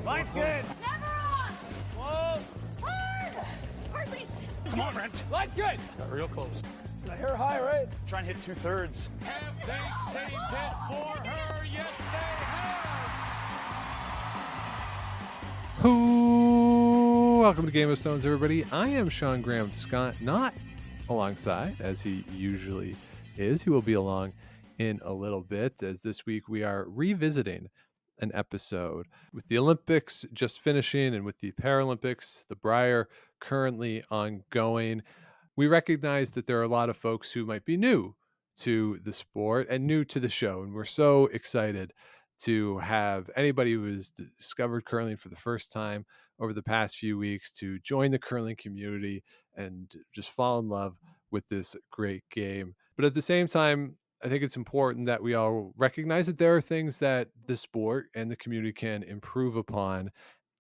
Line's good. Never on. Whoa. Hard. Hardly. Come on, Brent. Line's good. Got real close. I hear high, right? Try and hit 2/3. Have they saved it for her? Yes, they have. Welcome to Game of Stones, everybody. I am Sean Graham Scott, not alongside, as he usually is. He will be along in a little bit, as this week we are revisiting an episode with the Olympics just finishing and with the Paralympics, the Brier currently ongoing. We recognize that there are a lot of folks who might be new to the sport and new to the show, and we're so excited to have anybody who has discovered curling for the first time over the past few weeks to join the curling community and just fall in love with this great game. But at the same time, I think it's important that we all recognize that there are things that the sport and the community can improve upon.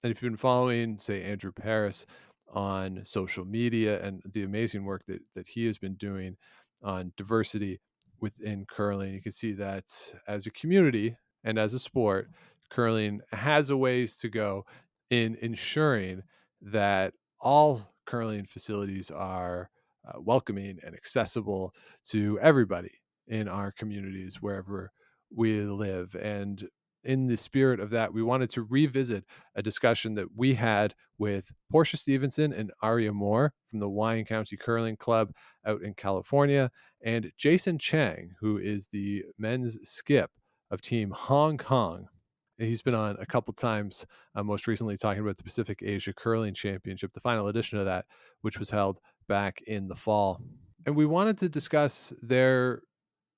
And if you've been following, say, Andrew Paris on social media and the amazing work that he has been doing on diversity within curling, you can see that as a community and as a sport, curling has a ways to go in ensuring that all curling facilities are welcoming and accessible to everybody in our communities wherever we live. And in the spirit of that, we wanted to revisit a discussion that we had with Porsche Stephenson and Auria Moore from the Wine County Curling Club out in California, and Jason Chang, who is the men's skip of Team Hong Kong. He's been on a couple times, most recently talking about the Pacific Asia Curling Championship, the final edition of that, which was held back in the fall. And we wanted to discuss their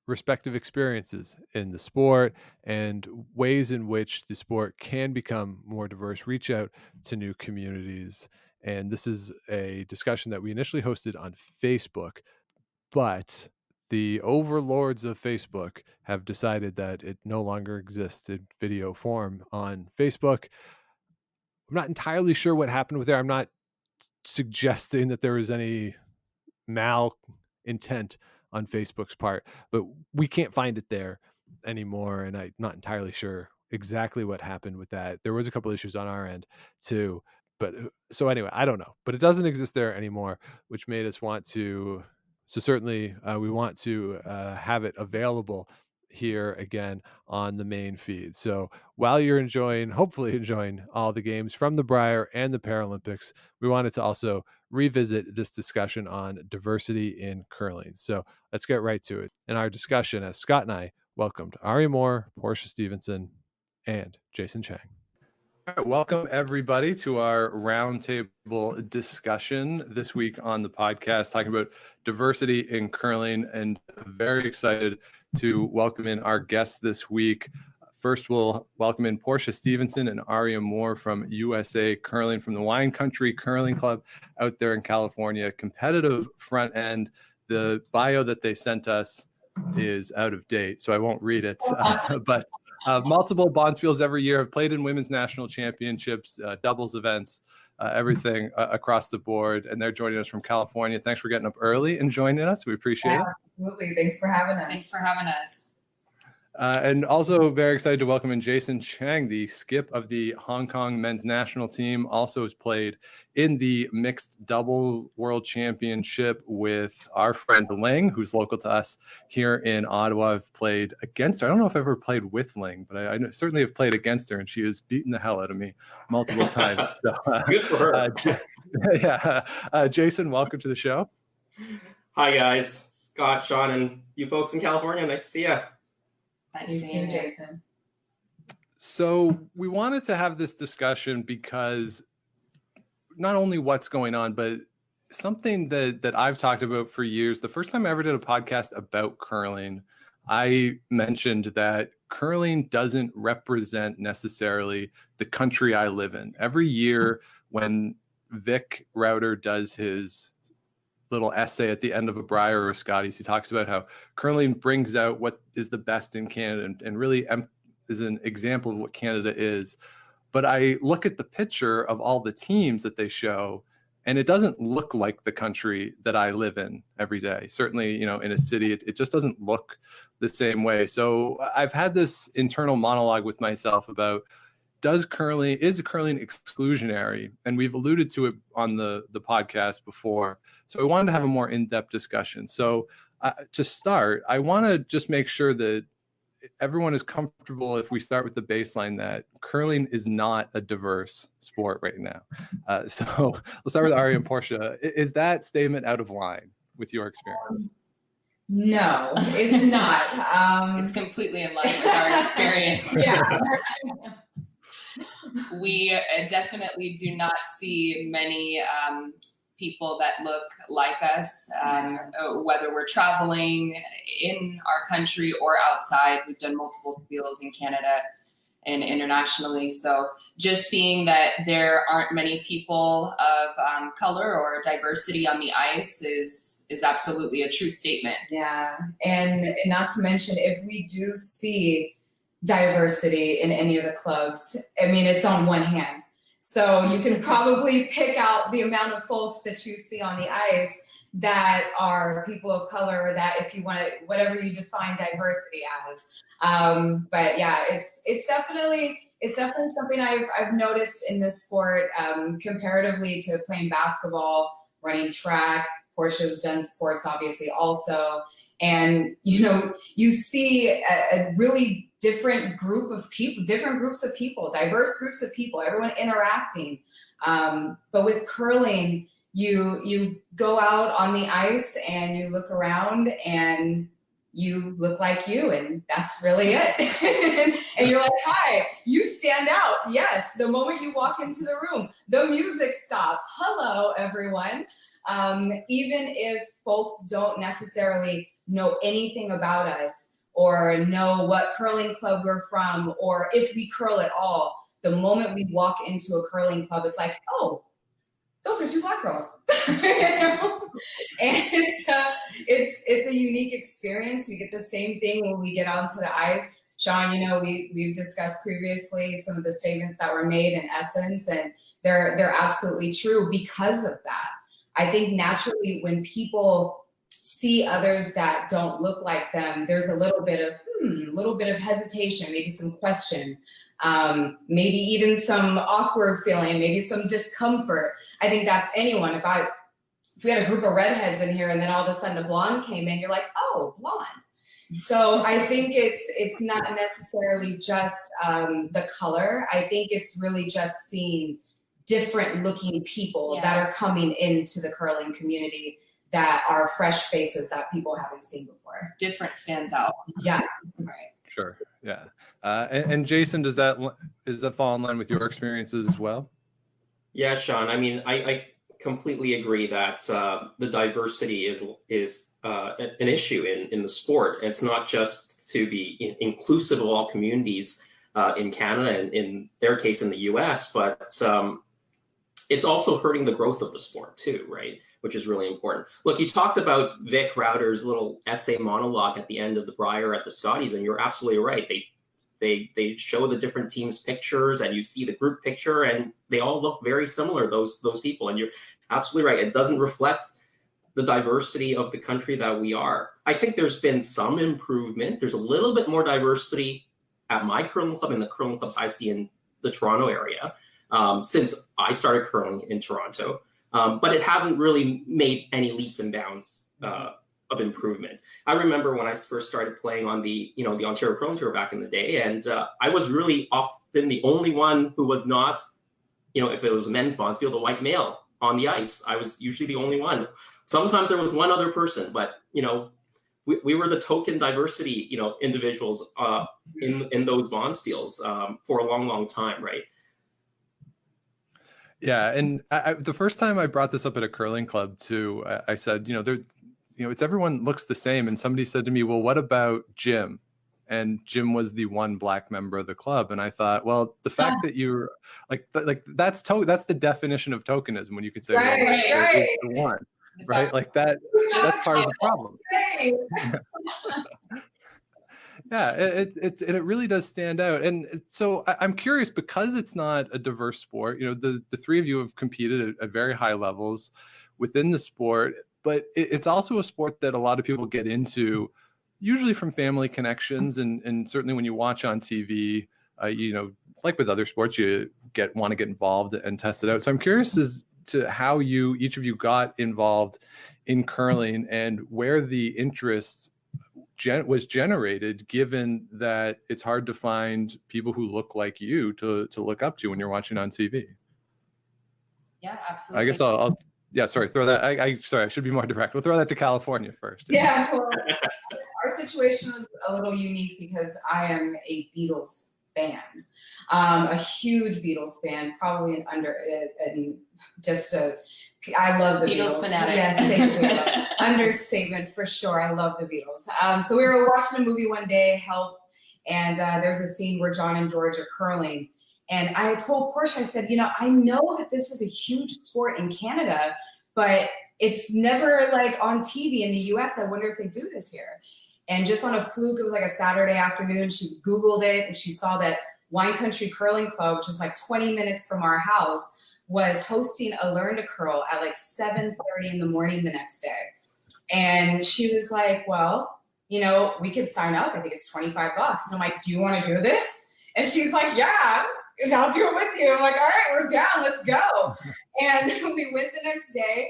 respective experiences in the sport and ways in which the sport can become more diverse, reach out to new communities. And this is a discussion that we initially hosted on Facebook, but the overlords of Facebook have decided that it no longer exists in video form on Facebook. I'm not entirely sure what happened with there. I'm not suggesting that there was any malintent on Facebook's part, but we can't find it there anymore. And I'm not entirely sure exactly what happened with that. There was a couple issues on our end too, but so anyway, I don't know, but it doesn't exist there anymore, which made us want to, so certainly we want to have it available here again on the main feed. So while you're hopefully enjoying all the games from the Brier and the Paralympics, we wanted to also revisit this discussion on diversity in curling. So let's get right to it. In our discussion, as Scott and I welcomed Auria Moore, Porsche Stephenson, and Jason Chang. All right, welcome everybody to our roundtable discussion this week on the podcast, talking about diversity in curling, and very excited to welcome in our guests this week. First, we'll welcome in Porsche Stephenson and Auria Moore from USA Curling, from the Wine Country Curling Club out there in California. Competitive front end. The bio that they sent us is out of date, so I won't read it, but multiple Bonspiels every year, have played in women's national championships, doubles events, everything across the board. And they're joining us from California. Thanks for getting up early and joining us. We appreciate it. Absolutely. Thanks for having us. Thanks for having us. And also very excited to welcome in Jason Chang, the skip of the Hong Kong men's national team. Also has played in the mixed double world championship with our friend Ling, who's local to us here in Ottawa. I've played against her. I don't know if I've ever played with Ling, but I certainly have played against her, and she has beaten the hell out of me multiple times. So, good for her. Jason, welcome to the show. Hi, guys. Scott, Sean, and you folks in California. Nice to see you. Nice to see you, Jason. So we wanted to have this discussion because not only what's going on, but something that I've talked about for years. The first time I ever did a podcast about curling, I mentioned that curling doesn't represent necessarily the country I live in. Every year when Vic Router does his little essay at the end of a Brier or Scotties, he talks about how curling brings out what is the best in Canada and really is an example of what Canada is. But I look at the picture of all the teams that they show, and it doesn't look like the country that I live in every day. Certainly, in a city, it just doesn't look the same way. So I've had this internal monologue with myself about, is curling exclusionary? And we've alluded to it on the podcast before. So I wanted to have a more in-depth discussion. So to start, I want to just make sure that everyone is comfortable if we start with the baseline that curling is not a diverse sport right now. So let's start with Auria and Porsche. Is that statement out of line with your experience? No, it's not. It's completely in line with our experience. Yeah. We definitely do not see many people that look like us, whether we're traveling in our country or outside. We've done multiple seals in Canada and internationally. So just seeing that there aren't many people of color or diversity on the ice is absolutely a true statement. Yeah, and not to mention, if we do see diversity in any of the clubs, I mean, it's on one hand. So you can probably pick out the amount of folks that you see on the ice that are people of color, that if you want to, whatever you define diversity as. But yeah, it's definitely something I've noticed in this sport, comparatively to playing basketball, running track. Porsche's done sports obviously also. And, you see a really different groups of people, diverse groups of people, everyone interacting. But with curling, you go out on the ice and you look around and you look like you, and that's really it. And you're like, hi, you stand out. Yes, the moment you walk into the room, the music stops. Hello, everyone. Even if folks don't necessarily know anything about us or know what curling club we're from, or if we curl at all, the moment we walk into a curling club, it's like, oh, those are two Black girls. And it's a unique experience. We get the same thing when we get onto the ice. Sean, we've discussed previously some of the statements that were made in essence, and they're absolutely true because of that. I think naturally when people see others that don't look like them, there's a little bit of hesitation, maybe some question, maybe even some awkward feeling, maybe some discomfort. I think that's anyone. If we had a group of redheads in here and then all of a sudden a blonde came in, you're like, oh, blonde. So I think it's not necessarily just the color. I think it's really just seeing different looking people that are coming into the curling community that are fresh faces that people haven't seen before. Different stands out. Yeah. Right. Sure. Yeah. And Jason, does that fall in line with your experiences as well? Yeah, Sean. I mean, I completely agree that the diversity is an issue in the sport. It's not just to be inclusive of all communities in Canada and in their case in the US, but it's also hurting the growth of the sport too, right? Which is really important. Look, you talked about Vic Rauter's little essay monologue at the end of the Brier at the Scotties, and you're absolutely right. They show the different teams' pictures, and you see the group picture, and they all look very similar, those people. And you're absolutely right. It doesn't reflect the diversity of the country that we are. I think there's been some improvement. There's a little bit more diversity at my curling club and the curling clubs I see in the Toronto area since I started curling in Toronto. But it hasn't really made any leaps and bounds of improvement. I remember when I first started playing on the Ontario Curling Tour back in the day, and I was really often the only one who was not, if it was a men's bonspiel, the white male on the ice. I was usually the only one. Sometimes there was one other person, but we were the token diversity, individuals in those bonspiels for a long, long time, right? Yeah, and the first time I brought this up at a curling club too, I said, it's everyone looks the same, and somebody said to me, "Well, what about Jim?" And Jim was the one Black member of the club, and I thought, well, the fact that you're like that's the definition of tokenism when you could say, right. The one, right? Like that's part of the problem. Yeah, it really does stand out. And so I'm curious, because it's not a diverse sport, the three of you have competed at very high levels within the sport, but it's also a sport that a lot of people get into, usually from family connections. And certainly when you watch on TV, like with other sports, you want to get involved and test it out. So I'm curious as to how each of you got involved in curling and where the interest was generated, given that it's hard to find people who look like you to look up to when you're watching on TV. Yeah, absolutely. I guess I'll throw that. Sorry, I should be more direct. We'll throw that to California first. Yeah, well, our situation was a little unique because I am a Beatles fan, a huge Beatles fan, probably I love the Beatles. Fanatic. Yes, thank you. Understatement for sure. I love the Beatles. So we were watching a movie one day, Help, and there's a scene where John and George are curling. And I told Porsche, I said, I know that this is a huge sport in Canada, but it's never like on TV in the US. I wonder if they do this here. And just on a fluke, it was like a Saturday afternoon. She Googled it and she saw that Wine Country Curling Club, which is like 20 minutes from our house, was hosting a Learn to Curl at like 7:30 in the morning the next day. And she was like, well, we could sign up. I think it's $25. And I'm like, do you want to do this? And she's like, yeah, I'll do it with you. I'm like, all right, we're down. Let's go. And we went the next day,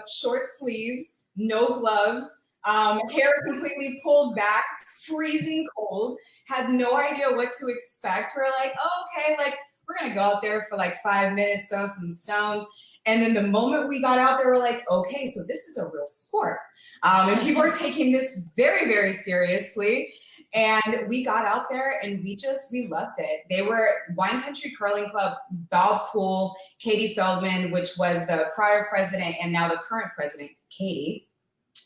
short sleeves, no gloves, hair completely pulled back, freezing cold, had no idea what to expect. We're like, oh, okay, like, we're going to go out there for like 5 minutes, throw some stones. And then the moment we got out there, we're like, okay, so this is a real sport. And people are taking this very, very seriously. And we got out there and we loved it. They were Wine Country Curling Club, Bob Poole, Katie Feldman, which was the prior president and now the current president, Katie,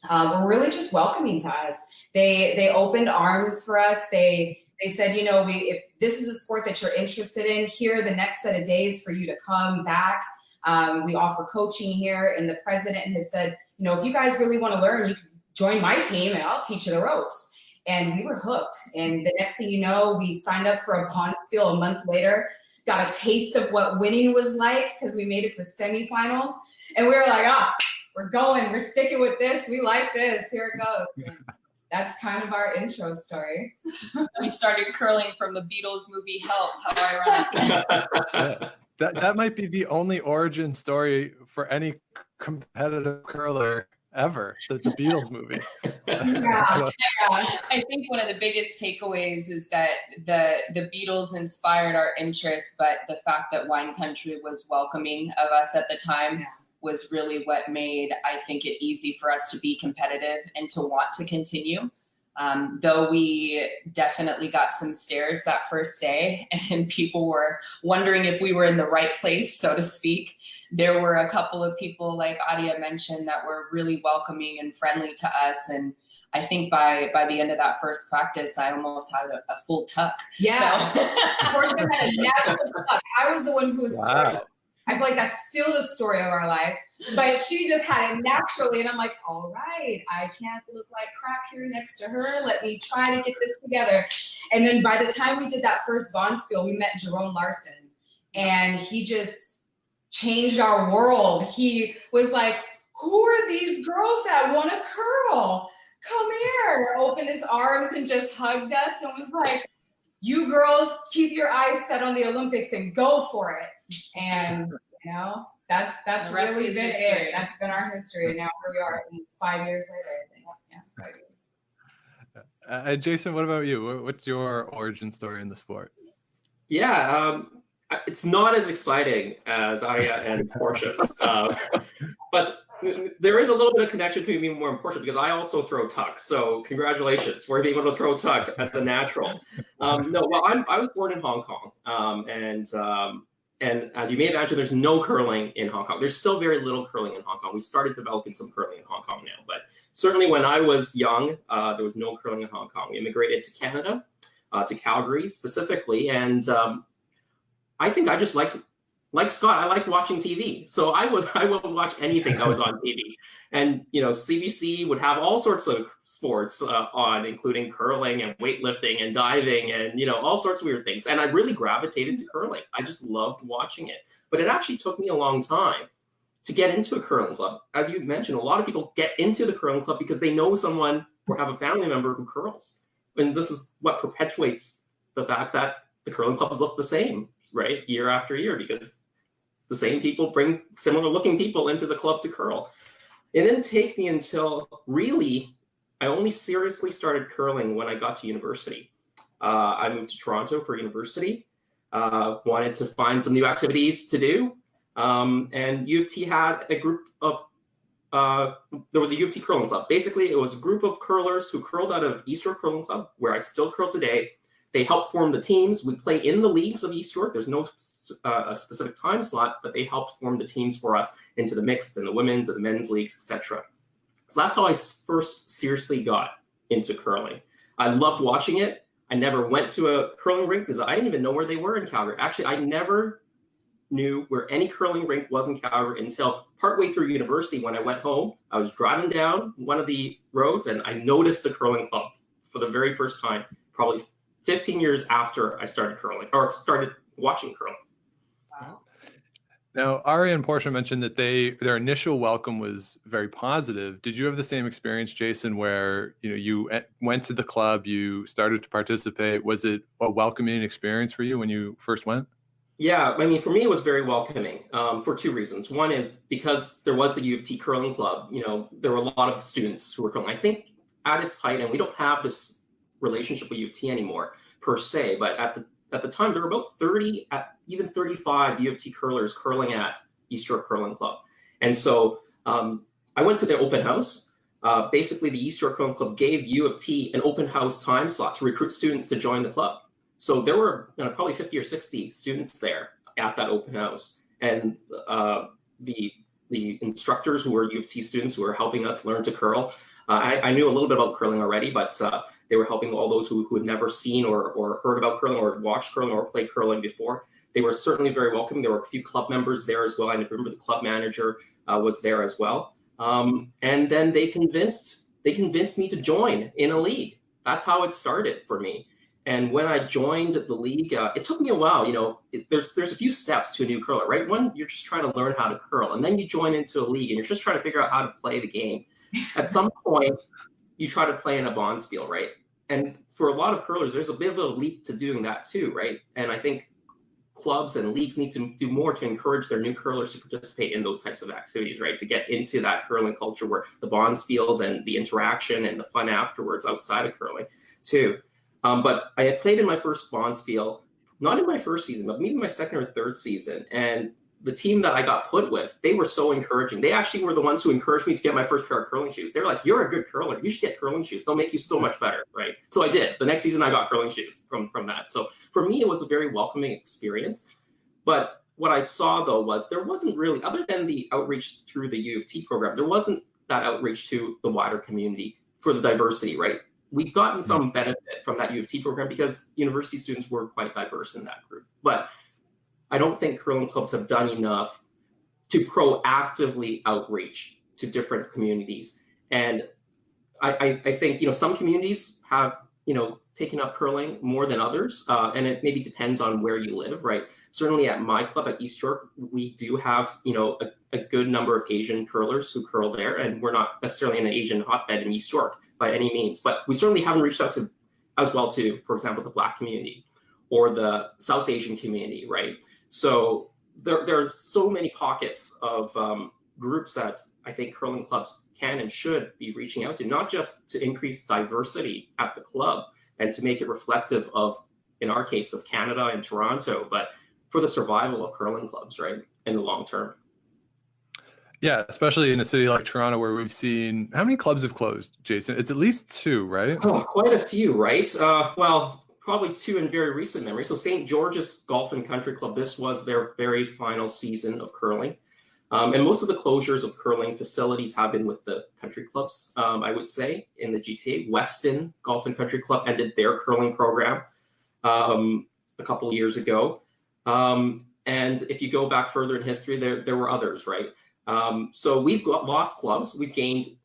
were really just welcoming to us. They opened arms for us. They said, if this is a sport that you're interested in, here are the next set of days for you to come back. We offer coaching here. And the president had said, if you guys really want to learn, you can join my team and I'll teach you the ropes. And we were hooked. And the next thing you know, we signed up for a Bonspiel a month later, got a taste of what winning was like because we made it to semifinals. And we were like, we're going, we're sticking with this. We like this. Here it goes. And that's kind of our intro story. We started curling from the Beatles movie Help. How ironic. That might be the only origin story for any competitive curler ever, the Beatles movie. Yeah. I think one of the biggest takeaways is that the Beatles inspired our interest, but the fact that Wine Country was welcoming of us at the time was really what made, I think, it easy for us to be competitive and to want to continue. Though we definitely got some stares that first day and people were wondering if we were in the right place, so to speak. There were a couple of people, like Auria mentioned, that were really welcoming and friendly to us. And I think by the end of that first practice, I almost had a full tuck. Yeah. So. Porsche had a natural tuck. I was the one who was sweating. I feel like that's still the story of our life. But she just had it naturally. And I'm like, all right, I can't look like crap here next to her. Let me try to get this together. And then by the time we did that first Bonspiel, we met Jerome Larson. And he just changed our world. He was like, who are these girls that want to curl? Come here. Opened his arms and just hugged us and was like, you girls keep your eyes set on the Olympics and go for it. And, that's really been it. That's been our history. Now here we are 5 years later, I think. Yeah, 5 years. Jason, what about you? What's your origin story in the sport? Yeah, it's not as exciting as Auria and Porsche's, but there is a little bit of connection between me and more and Porsche because I also throw tucks. So congratulations for being able to throw tuck as a natural. I was born in Hong Kong, and as you may imagine, there's no curling in Hong Kong. There's still very little curling in Hong Kong. We started developing some curling in Hong Kong now, but certainly when I was young, there was no curling in Hong Kong. We immigrated to Canada, to Calgary specifically, and I think I just like Scott, I like watching TV. So I would watch anything that was on TV. And, CBC would have all sorts of sports on, including curling and weightlifting and diving and, all sorts of weird things. And I really gravitated to curling. I just loved watching it. But it actually took me a long time to get into a curling club. As you mentioned, a lot of people get into the curling club because they know someone or have a family member who curls. And this is what perpetuates the fact that the curling clubs look the same, right, year after year, because the same people bring similar looking people into the club to curl. It didn't take me until really, I only seriously started curling when I got to university. I moved to Toronto for university, wanted to find some new activities to do. And U of T had a group of, there was a U of T curling club. Basically, it was a group of curlers who curled out of East York Curling Club, where I still curl today. They helped form the teams. We play in the leagues of East York. There's no a specific time slot, but they helped form the teams for us into the mixed and the women's and the men's leagues, etc. So that's how I first seriously got into curling. I loved watching it. I never went to a curling rink because I didn't even know where they were in Calgary. Actually, I never knew where any curling rink was in Calgary until partway through university when I went home. I was driving down one of the roads and I noticed the curling club for the very first time, probably 15 years after I started curling or started watching curling. Wow. Now, Auria and Porsche mentioned that their initial welcome was very positive. Did you have the same experience, Jason, where you went to the club, you started to participate? Was it a welcoming experience for you when you first went? Yeah, I mean, for me, it was very welcoming for two reasons. One is because there was the U of T curling club. There were a lot of students who were curling. I think at its height, and we don't have this relationship with U of T anymore per se, but at the time there were about 30, even 35 U of T curlers curling at East York Curling Club. And so I went to their open house. Basically, the East York Curling Club gave U of T an open house time slot to recruit students to join the club. So there were probably 50 or 60 students there at that open house. And the instructors who were U of T students who were helping us learn to curl, I knew a little bit about curling already, but they were helping all those who had never seen or heard about curling or watched curling or played curling before. They were certainly very welcoming. There were a few club members there as well. I remember the club manager was there as well. And then they convinced me to join in a league. That's how it started for me. And when I joined the league, it took me a while. There's a few steps to a new curler, right? One, you're just trying to learn how to curl, and then you join into a league, and you're just trying to figure out how to play the game. At some point, you try to play in a bonspiel, right? And for a lot of curlers, there's a bit of a leap to doing that too, right? And I think clubs and leagues need to do more to encourage their new curlers to participate in those types of activities, right? To get into that curling culture where the bonspiels and the interaction and the fun afterwards outside of curling too. But I had played in my first bonspiel, not in my first season, but maybe my second or third season. And the team that I got put with, they were so encouraging. They actually were the ones who encouraged me to get my first pair of curling shoes. They were like, "You're a good curler. You should get curling shoes. They'll make you so much better," right? So I did. The next season, I got curling shoes from that. So for me, it was a very welcoming experience. But what I saw, though, was there wasn't really, other than the outreach through the U of T program, there wasn't that outreach to the wider community for the diversity, right? We've gotten some benefit from that U of T program because university students were quite diverse in that group. But I don't think curling clubs have done enough to proactively outreach to different communities. And I think, some communities have, taken up curling more than others. And it maybe depends on where you live, right? Certainly at my club at East York, we do have, a good number of Asian curlers who curl there. And we're not necessarily in an Asian hotbed in East York by any means, but we certainly haven't reached out to, as well to, for example, the Black community or the South Asian community, right? So there are so many pockets of groups that I think curling clubs can and should be reaching out to, not just to increase diversity at the club and to make it reflective of, in our case, of Canada and Toronto, but for the survival of curling clubs, right, in the long term. Yeah, especially in a city like Toronto where we've seen, how many clubs have closed, Jason? It's at least 2, right? Oh, quite a few, right? Well, probably 2 in very recent memory. So St. George's Golf and Country Club, this was their very final season of curling. And most of the closures of curling facilities have been with the country clubs, I would say, in the GTA. Weston Golf and Country Club ended their curling program a couple of years ago. And if you go back further in history, there were others, right? So we've lost clubs. We've gained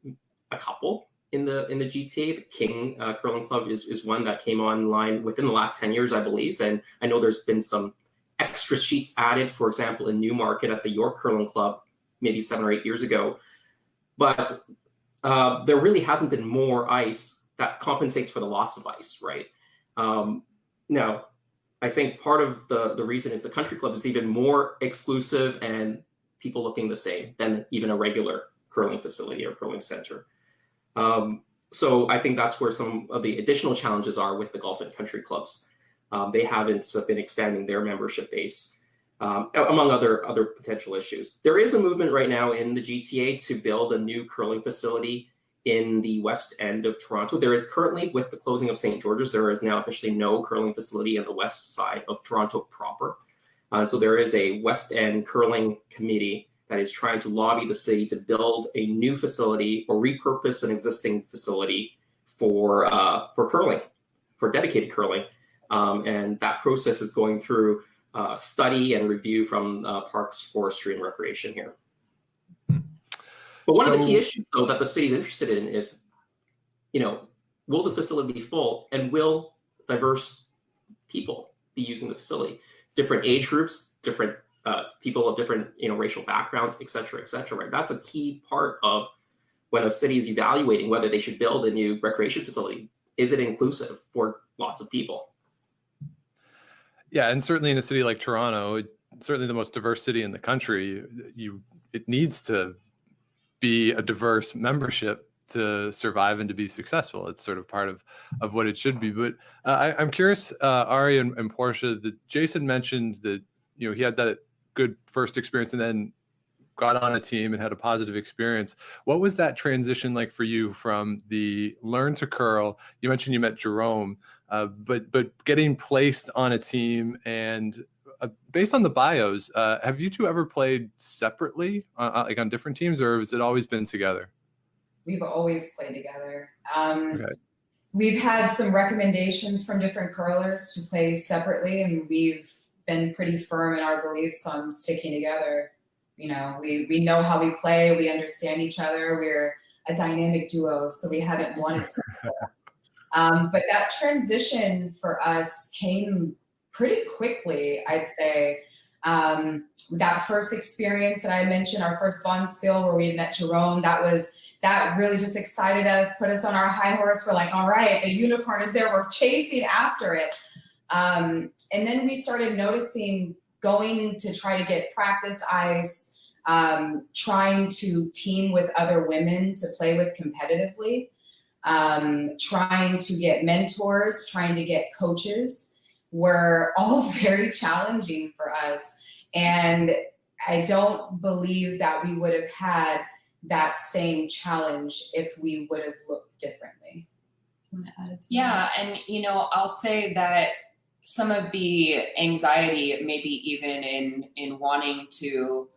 a couple in the GTA. The King Curling Club is one that came online within the last 10 years, I believe. And I know there's been some extra sheets added, for example, in Newmarket at the York Curling Club, maybe 7 or 8 years ago. But there really hasn't been more ice that compensates for the loss of ice, right? Now, I think part of the reason is the country club is even more exclusive and people looking the same than even a regular curling facility or curling center. So I think that's where some of the additional challenges are with the golf and country clubs. They haven't been expanding their membership base, among other potential issues. There is a movement right now in the GTA to build a new curling facility in the west end of Toronto. There is currently, with the closing of St. George's, there is now officially no curling facility on the west side of Toronto proper. So there is a West End curling committee that is trying to lobby the city to build a new facility or repurpose an existing facility for curling, for dedicated curling. And that process is going through study and review from Parks, Forestry, and Recreation here. But one of the key issues, though, that the city's interested in is, will the facility be full, and will diverse people be using the facility? Different age groups, different people of different racial backgrounds, et cetera, right? That's a key part of when a city is evaluating whether they should build a new recreation facility. Is it inclusive for lots of people? Yeah, and certainly in a city like Toronto, certainly the most diverse city in the country, it needs to be a diverse membership to survive and to be successful. It's sort of part of what it should be. But I'm curious, Auria and Porsche, that Jason mentioned that he had that good first experience and then got on a team and had a positive experience. What was that transition like for you from the learn to curl? You mentioned you met Jerome, but getting placed on a team and based on the bios, have you two ever played separately, like on different teams, or has it always been together? We've always played together. Okay. We've had some recommendations from different curlers to play separately, and we've been pretty firm in our beliefs on sticking together. We know how we play. We understand each other. We're a dynamic duo, so we haven't wanted to. But that transition for us came pretty quickly, I'd say. That first experience that I mentioned, our first Bondsville where we had met Jerome, that really just excited us, put us on our high horse. We're like, all right, the unicorn is there. We're chasing after it. And then we started noticing going to try to get practice ice, trying to team with other women to play with competitively, trying to get mentors, trying to get coaches were all very challenging for us. And I don't believe that we would have had that same challenge if we would have looked differently. Yeah, and I'll say that some of the anxiety, maybe even in wanting to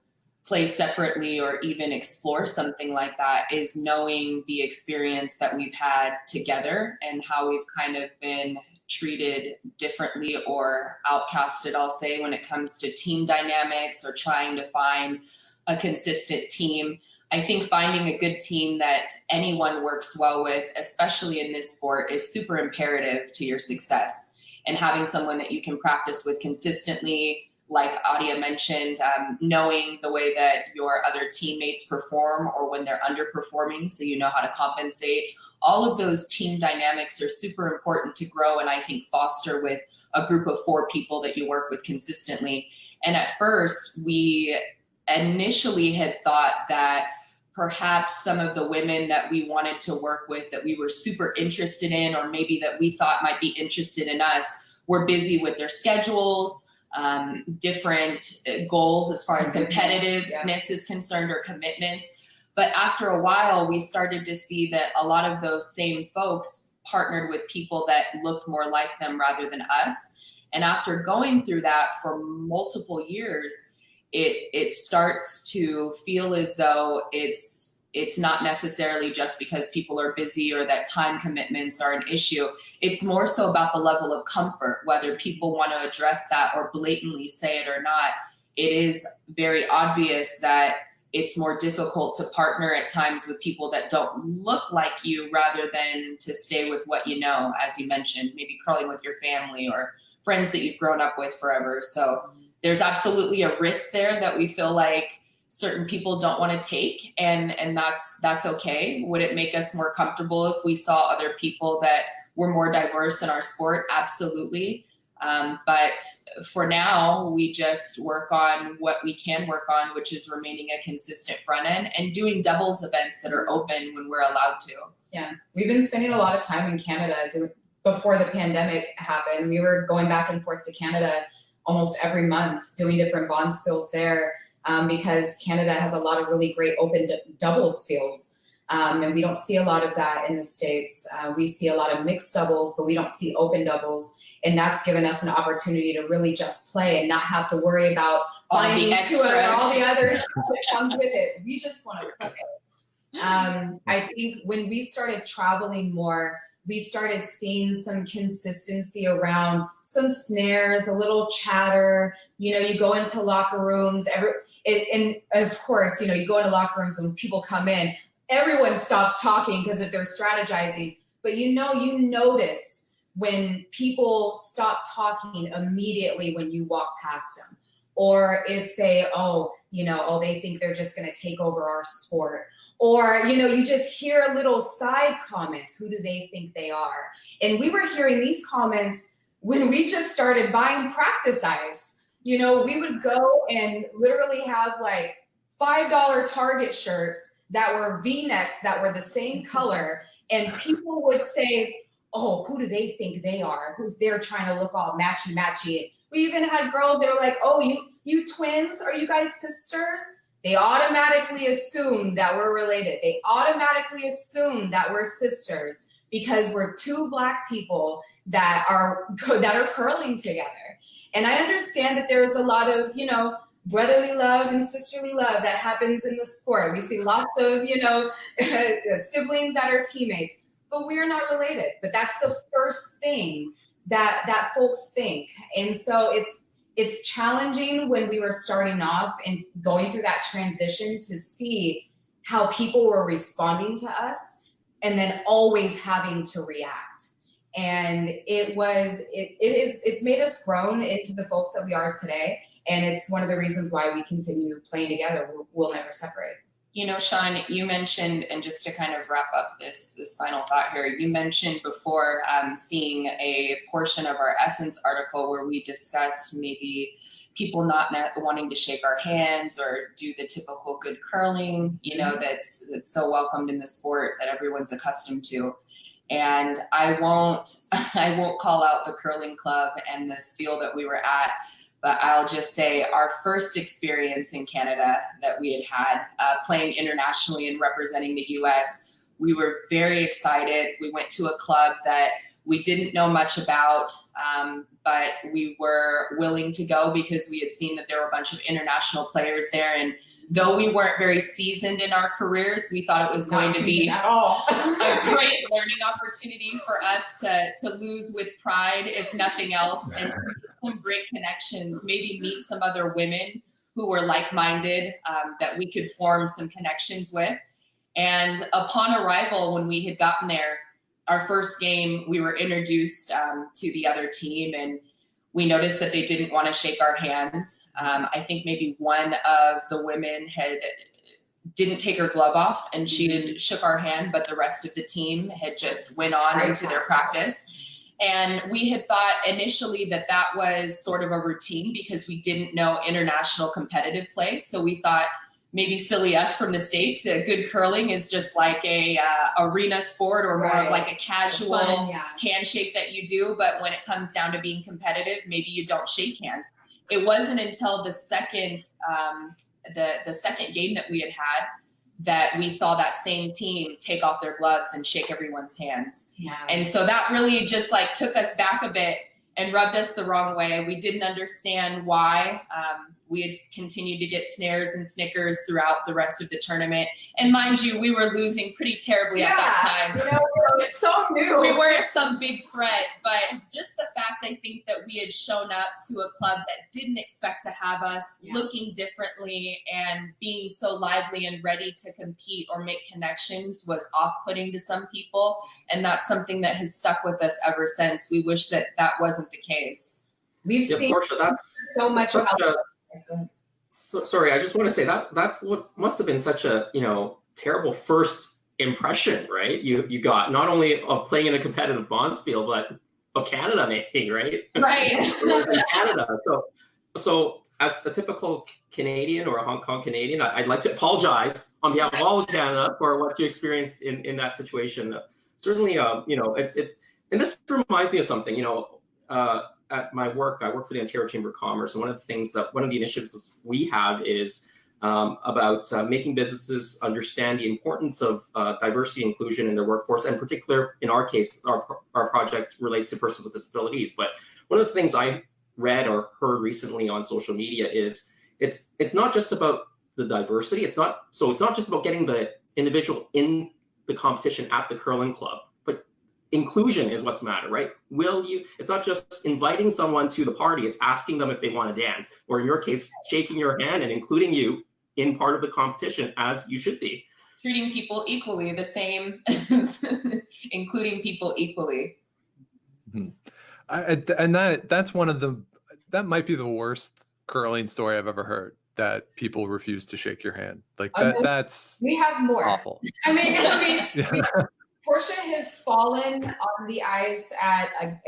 play separately or even explore something like that, is knowing the experience that we've had together and how we've kind of been treated differently or outcasted, I'll say, when it comes to team dynamics or trying to find a consistent team. I think finding a good team that anyone works well with, especially in this sport, is super imperative to your success. And having someone that you can practice with consistently, like Auria mentioned, knowing the way that your other teammates perform or when they're underperforming, so you know how to compensate. All of those team dynamics are super important to grow and I think foster with a group of 4 people that you work with consistently. And at first, we initially had thought that perhaps some of the women that we wanted to work with, that we were super interested in, or maybe that we thought might be interested in us, were busy with their schedules, different goals as far as competitiveness is concerned, or commitments. But after a while, we started to see that a lot of those same folks partnered with people that looked more like them rather than us. And after going through that for multiple years, it starts to feel as though it's not necessarily just because people are busy or that time commitments are an issue. It's more so about the level of comfort, whether people want to address that or blatantly say it or not. It is very obvious that it's more difficult to partner at times with people that don't look like you rather than to stay with what you know, as you mentioned, maybe curling with your family or friends that you've grown up with forever. So there's absolutely a risk there that we feel like certain people don't want to take, and that's okay. Would it make us more comfortable if we saw other people that were more diverse in our sport? Absolutely. But for now, we just work on what we can work on, which is remaining a consistent front end and doing doubles events that are open when we're allowed to. Yeah, we've been spending a lot of time in Canada before the pandemic happened. We were going back and forth to Canada almost every month doing different bond spills there because Canada has a lot of really great open doubles spills. And we don't see a lot of that in the States. We see a lot of mixed doubles, but we don't see open doubles. And that's given us an opportunity to really just play and not have to worry about finding to it or all the other stuff that comes with it. We just want to play. I think when we started traveling more, we started seeing some consistency around some snares, a little chatter. You know, you go into locker rooms, and of course, you know, you go into locker rooms and people come in, everyone stops talking because if they're strategizing. But you notice when people stop talking immediately when you walk past them, or it's they think they're just going to take over our sport. Or, you know, you just hear little side comments. Who do they think they are? And we were hearing these comments when we just started buying practice ice. You know, we would go and literally have like $5 Target shirts that were V-necks that were the same color. And people would say, oh, who do they think they are? They're trying to look all matchy-matchy. We even had girls that were like, oh, you twins? Are you guys sisters? They automatically assume that we're related. They automatically assume that we're sisters because we're two Black people that are curling together. And I understand that there's a lot of, you know, brotherly love and sisterly love that happens in the sport. We see lots of, you know, siblings that are teammates, but we're not related. But that's the first thing that folks think. And so it's challenging when we were starting off and going through that transition to see how people were responding to us and then always having to react. And it's made us grown into the folks that we are today. And it's one of the reasons why we continue playing together. We'll never separate. You know, Sean, you mentioned, and just to kind of wrap up this final thought here, you mentioned before seeing a portion of our Essence article where we discussed maybe people not wanting to shake our hands or do the typical good curling, you know, that's so welcomed in the sport that everyone's accustomed to. And I won't call out the curling club and the spiel that we were at, but I'll just say our first experience in Canada that we had playing internationally and representing the U.S., we were very excited. We went to a club that we didn't know much about, but we were willing to go because we had seen that there were a bunch of international players there. And though we weren't very seasoned in our careers, we thought it was going to be at all. a great learning opportunity for us to lose with pride, if nothing else, and some great connections, maybe meet some other women who were like-minded that we could form some connections with. And upon arrival, when we had gotten there, our first game, we were introduced to the other team, and we noticed that they didn't want to shake our hands. I think maybe one of the women didn't take her glove off, and she shook our hand, but the rest of the team had just went on into their practice. And we had thought initially that was sort of a routine because we didn't know international competitive play. So we thought maybe silly us from the States, good curling is just like a arena sport or more of like a casual handshake that you do. But when it comes down to being competitive, maybe you don't shake hands. It wasn't until the second game that we had that we saw that same team take off their gloves and shake everyone's hands. Yeah. And so that really just like took us back a bit and rubbed us the wrong way. We didn't understand why. We had continued to get snares and snickers throughout the rest of the tournament. And mind you, we were losing pretty terribly at that time. You know, we were so new. We weren't some big threat, but just the fact, I think, that we had shown up to a club that didn't expect to have us looking differently and being so lively and ready to compete or make connections was off-putting to some people. And that's something that has stuck with us ever since. We wish that wasn't the case. We've seen Porsche, that's so much about sorry, I just want to say that's what must have been such a, you know, terrible first impression, right? You got not only of playing in a competitive bonspiel, but of Canada, maybe, right? Right. In Canada. So as a typical Canadian or a Hong Kong Canadian, I'd like to apologize on behalf of all of Canada for what you experienced in that situation. Certainly, it's and this reminds me of something. At my work, I work for the Ontario Chamber of Commerce, and one of the initiatives we have is about making businesses understand the importance of diversity and inclusion in their workforce, and in particular, in our case, our project relates to persons with disabilities. But one of the things I read or heard recently on social media is it's not just about the diversity. It's not just about getting the individual in the competition at the curling club, but inclusion is what's matter, right? It's not just inviting someone to the party, it's asking them if they want to dance, or in your case, shaking your hand and including you in part of the competition as you should be. Treating people equally, the same, including people equally. Mm-hmm. And that's one of that might be the worst curling story I've ever heard, that people refuse to shake your hand. Like that's we have more awful. I mean, Yeah. Porsche has fallen on the ice at an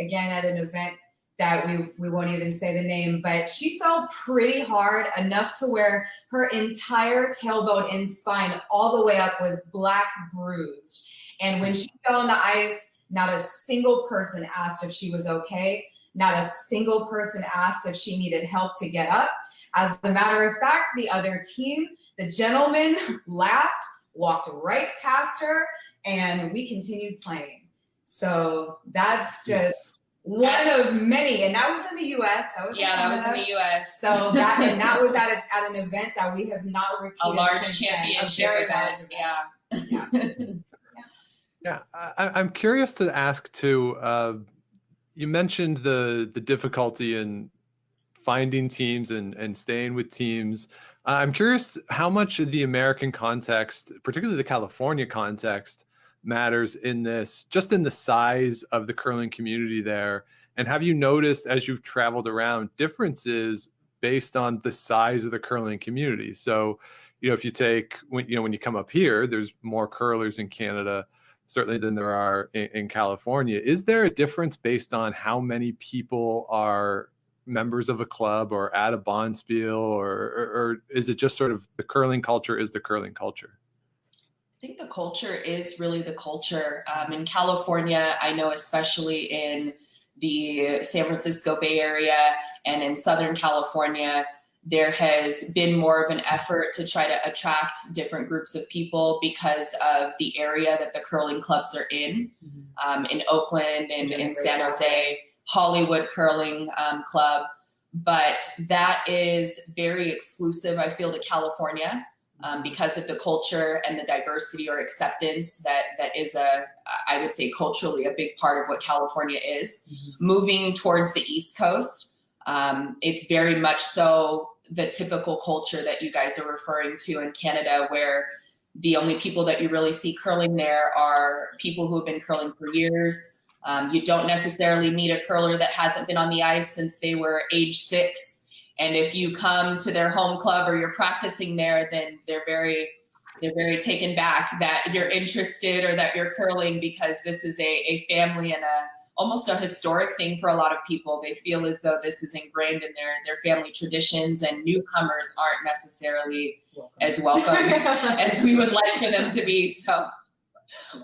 event that we won't even say the name, but she fell pretty hard, enough to where her entire tailbone and spine all the way up was black bruised. And when she fell on the ice, not a single person asked if she was okay. Not a single person asked if she needed help to get up. As a matter of fact, the other team, the gentleman laughed, walked right past her, and we continued playing. So that's just one of many. And that was in the U.S. That was in the U.S. So that was at an event that we have not repeated. A large since championship then. A very event. large event. Yeah, I'm curious to ask too. You mentioned the difficulty in finding teams and staying with teams. I'm curious how much of the American context, particularly the California context, matters in this, just in the size of the curling community there. And have you noticed, as you've traveled around, differences based on the size of the curling community? So, if you take, when you come up here, there's more curlers in Canada certainly than there are in California. Is there a difference based on how many people are members of a club or at a bonspiel, or is it just sort of the curling culture is the curling culture? I think the culture is really the culture. In California, I know especially in the San Francisco Bay Area and in Southern California, there has been more of an effort to try to attract different groups of people because of the area that the curling clubs are in Oakland and in San Jose, Hollywood Curling Club. But that is very exclusive, I feel, to California because of the culture and the diversity or acceptance that is I would say culturally a big part of what California is. Mm-hmm. Moving towards the East Coast, it's very much so the typical culture that you guys are referring to in Canada, where the only people that you really see curling there are people who have been curling for years. You don't necessarily meet a curler that hasn't been on the ice since they were age 6. And if you come to their home club or you're practicing there, then they're very taken back that you're interested or that you're curling, because this is a family and almost a historic thing for a lot of people. They feel as though this is ingrained in their family traditions, and newcomers aren't necessarily as welcome as we would like for them to be. So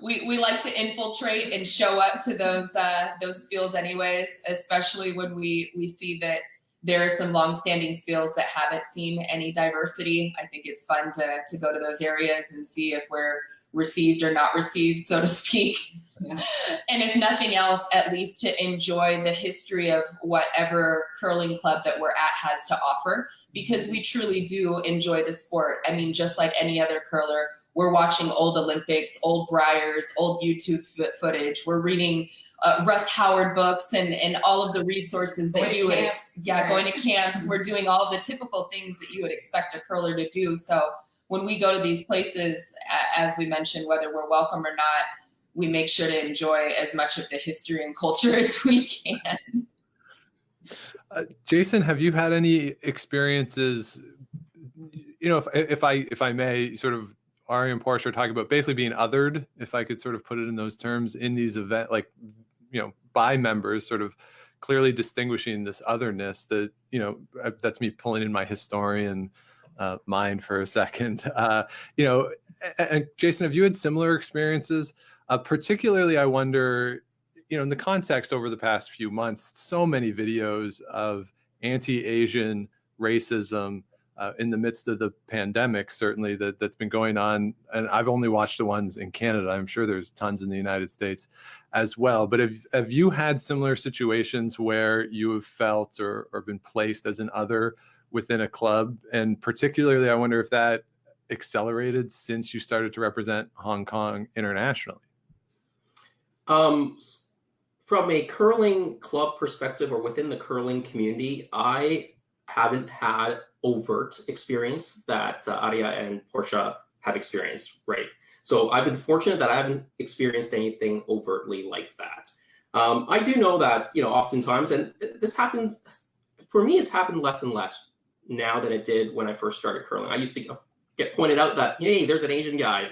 we like to infiltrate and show up to those spiels anyways, especially when we see that there are some longstanding spiels that haven't seen any diversity. I think it's fun to go to those areas and see if we're received or not received, so to speak. Yeah. And if nothing else, at least to enjoy the history of whatever curling club that we're at has to offer, because we truly do enjoy the sport. I mean, just like any other curler, we're watching old Olympics, old Briers, old YouTube footage. We're reading Russ Howard books and all of the resources that going to camps. We're doing all the typical things that you would expect a curler to do. So when we go to these places, as we mentioned, whether we're welcome or not, we make sure to enjoy as much of the history and culture as we can. Jason, have you had any experiences, if I may, sort of Auria and Porsche are talking about basically being othered, if I could sort of put it in those terms, in these events, like, by members, sort of clearly distinguishing this otherness that, that's me pulling in my historian mind for a second. And Jason, have you had similar experiences? Particularly, I wonder, in the context over the past few months, so many videos of anti-Asian racism in the midst of the pandemic, certainly that's been going on. And I've only watched the ones in Canada. I'm sure there's tons in the United States as well. But have you had similar situations where you have felt or been placed as an other within a club? And particularly, I wonder if that accelerated since you started to represent Hong Kong internationally. From a curling club perspective or within the curling community, I haven't had overt experience that Auria and Porsche have experienced, right? So I've been fortunate that I haven't experienced anything overtly like that. I do know that, oftentimes, and this happens, for me, it's happened less and less now than it did when I first started curling. I used to get pointed out that, hey, there's an Asian guy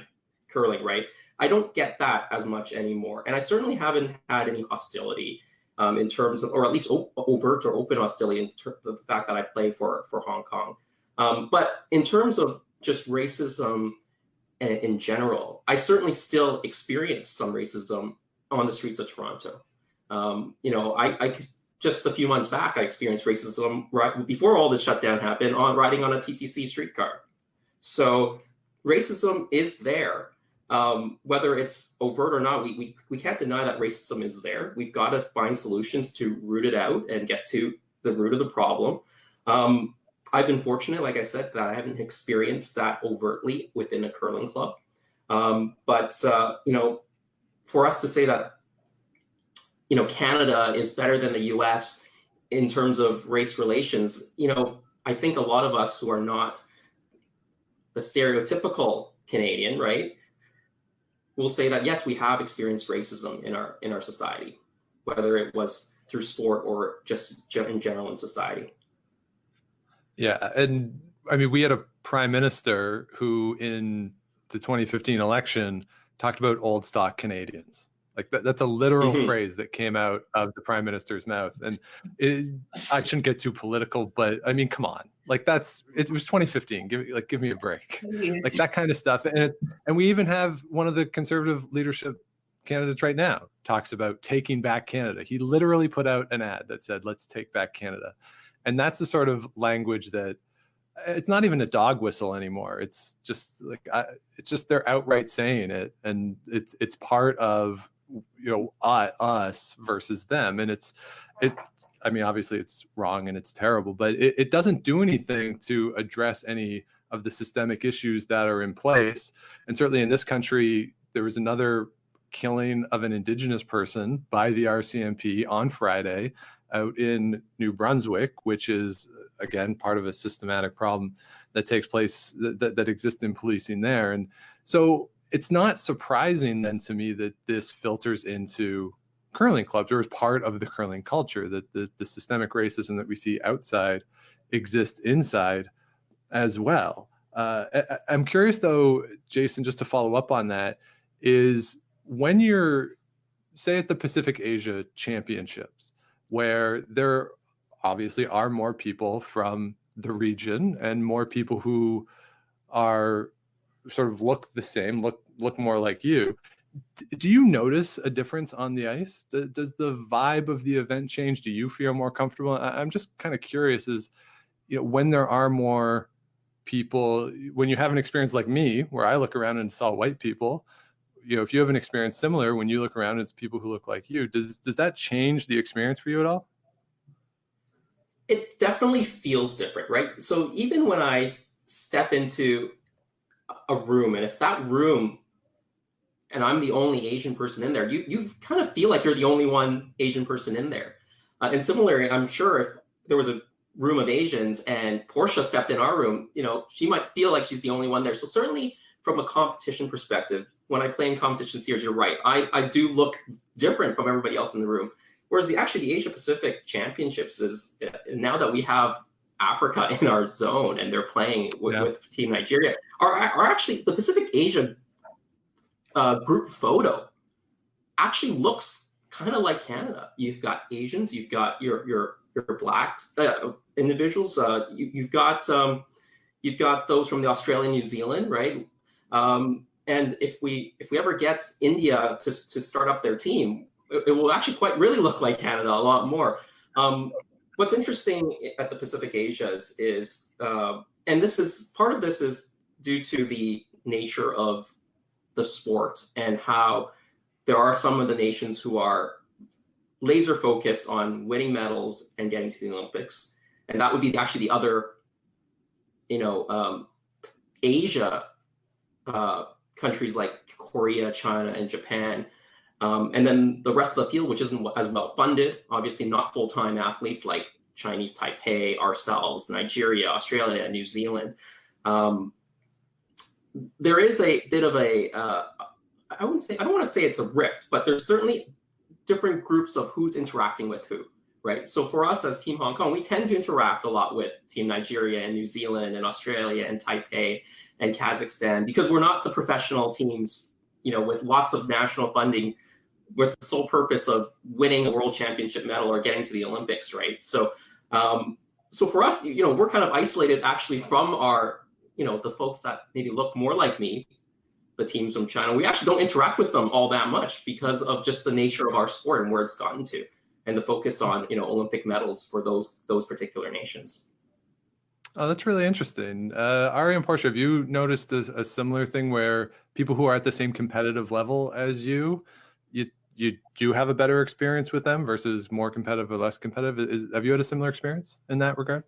curling, right? I don't get that as much anymore. And I certainly haven't had any hostility in terms of, or at least overt or open hostility in terms of the fact that I play for Hong Kong. But in terms of just racism in general, I certainly still experience some racism on the streets of Toronto. I just a few months back, I experienced racism right before all this shutdown happened riding on a TTC streetcar. So racism is there. Whether it's overt or not, we can't deny that racism is there. We've got to find solutions to root it out and get to the root of the problem. I've been fortunate, like I said, that I haven't experienced that overtly within a curling club. But for us to say that, Canada is better than the US in terms of race relations, I think a lot of us who are not the stereotypical Canadian, right, will say that, yes, we have experienced racism in our society, whether it was through sport or just in general in society. Yeah. And I mean, we had a prime minister who in the 2015 election talked about old stock Canadians. Like that's a literal phrase that came out of the prime minister's mouth. And I shouldn't get too political, but I mean, come on, like it was 2015. Give me a break. Like that kind of stuff. And we even have one of the conservative leadership candidates right now talks about taking back Canada. He literally put out an ad that said, "Let's take back Canada." And that's the sort of language that it's not even a dog whistle anymore. It's just like, it's just they're outright saying it. And it's part of, us versus them. And I mean, obviously it's wrong and it's terrible, but it doesn't do anything to address any of the systemic issues that are in place. And certainly in this country, there was another killing of an Indigenous person by the RCMP on Friday out in New Brunswick, which is, again, part of a systematic problem that takes place, that exists in policing there. And so it's not surprising then to me that this filters into curling clubs or is part of the curling culture, that the systemic racism that we see outside exists inside as well. I'm curious though, Jason, just to follow up on that, is when you're, say, at the Pacific Asia Championships, where there obviously are more people from the region and more people who are sort of look the same, look more like you. Do you notice a difference on the ice? Does the vibe of the event change? Do you feel more comfortable? I'm just kind of curious, is, when there are more people, when you have an experience like me, where I look around and saw white people, if you have an experience similar, when you look around, it's people who look like you. Does that change the experience for you at all? It definitely feels different, right? So even when I step into a room, and if that room, and I'm the only Asian person in there, you kind of feel like you're the only one Asian person in there. And similarly, I'm sure if there was a room of Asians and Porsche stepped in our room, she might feel like she's the only one there. So certainly from a competition perspective, when I play in competition series, you're right. I do look different from everybody else in the room. Whereas the Asia Pacific Championships is, now that we have Africa in our zone and they're playing with Team Nigeria, are actually the Pacific Asia group photo actually looks kind of like Canada. You've got Asians, you've got your blacks individuals. You've got those from the Australia, New Zealand, right? And if we ever get India to start up their team, it will actually really look like Canada a lot more. What's interesting at the Pacific Asias is, and this is part of this is due to the nature of the sport and how there are some of the nations who are laser focused on winning medals and getting to the Olympics, and that would be actually the other, Asia countries like Korea, China, and Japan. And then the rest of the field, which isn't as well funded, obviously not full-time athletes like Chinese Taipei, ourselves, Nigeria, Australia, New Zealand. There is a bit of a, I don't want to say it's a rift, but there's certainly different groups of who's interacting with who, right? So for us as Team Hong Kong, we tend to interact a lot with Team Nigeria and New Zealand and Australia and Taipei and Kazakhstan, because we're not the professional teams, with lots of national funding with the sole purpose of winning a world championship medal or getting to the Olympics, right? So for us, we're kind of isolated actually from our, the folks that maybe look more like me, the teams from China. We actually don't interact with them all that much because of just the nature of our sport and where it's gotten to, and the focus on, Olympic medals for those particular nations. Oh, that's really interesting. Auria and Porsche, have you noticed a similar thing where people who are at the same competitive level as you do have a better experience with them versus more competitive or less competitive? Have you had a similar experience in that regard?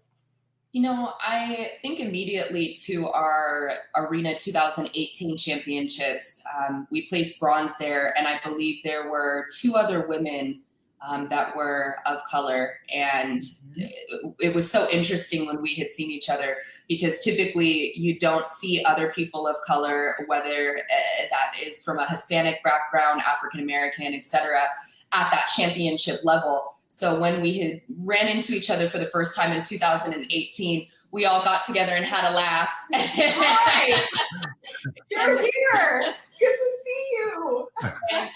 I think immediately to our Arena 2018 championships, we placed bronze there, and I believe there were 2 other women that were of color. And it was so interesting when we had seen each other, because typically you don't see other people of color, whether that is from a Hispanic background, African-American, etc., at that championship level. So when we had ran into each other for the first time in 2018, we all got together and had a laugh. Hi, you're here. Good to see you.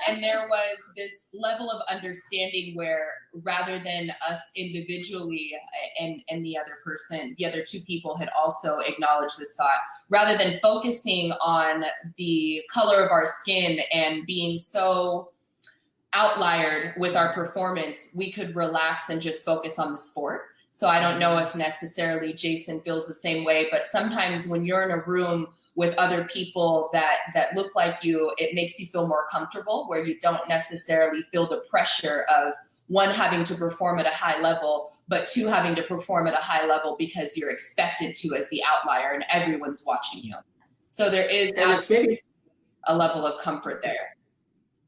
And there was this level of understanding where, rather than us individually and the other person, the other 2 people had also acknowledged this thought, rather than focusing on the color of our skin and being so outliered with our performance, we could relax and just focus on the sport. So I don't know if necessarily Jason feels the same way, but sometimes when you're in a room with other people that look like you, it makes you feel more comfortable, where you don't necessarily feel the pressure of, 1, having to perform at a high level, but 2, having to perform at a high level because you're expected to as the outlier and everyone's watching you. So there is a level of comfort there.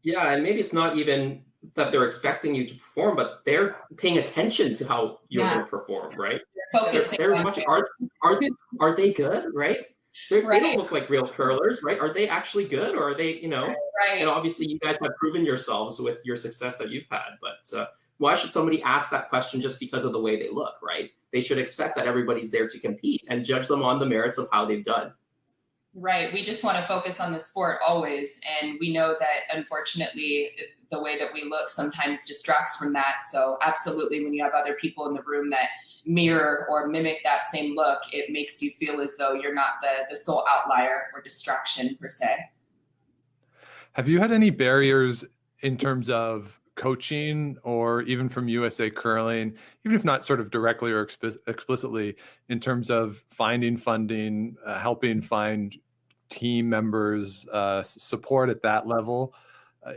Yeah, and maybe it's not even that they're expecting you to perform, but they're paying attention to how you're going to perform, right? They're much, are they good, right? They don't look like real curlers, right? Are they actually good, or are they, Right. And obviously you guys have proven yourselves with your success that you've had, but why should somebody ask that question just because of the way they look, right? They should expect that everybody's there to compete and judge them on the merits of how they've done. Right. We just want to focus on the sport always. And we know that, unfortunately, the way that we look sometimes distracts from that. So absolutely, when you have other people in the room that mirror or mimic that same look, it makes you feel as though you're not the sole outlier or distraction per se. Have you had any barriers in terms of coaching, or even from USA Curling, even if not sort of directly or explicitly, in terms of finding funding, helping find team members, support at that level,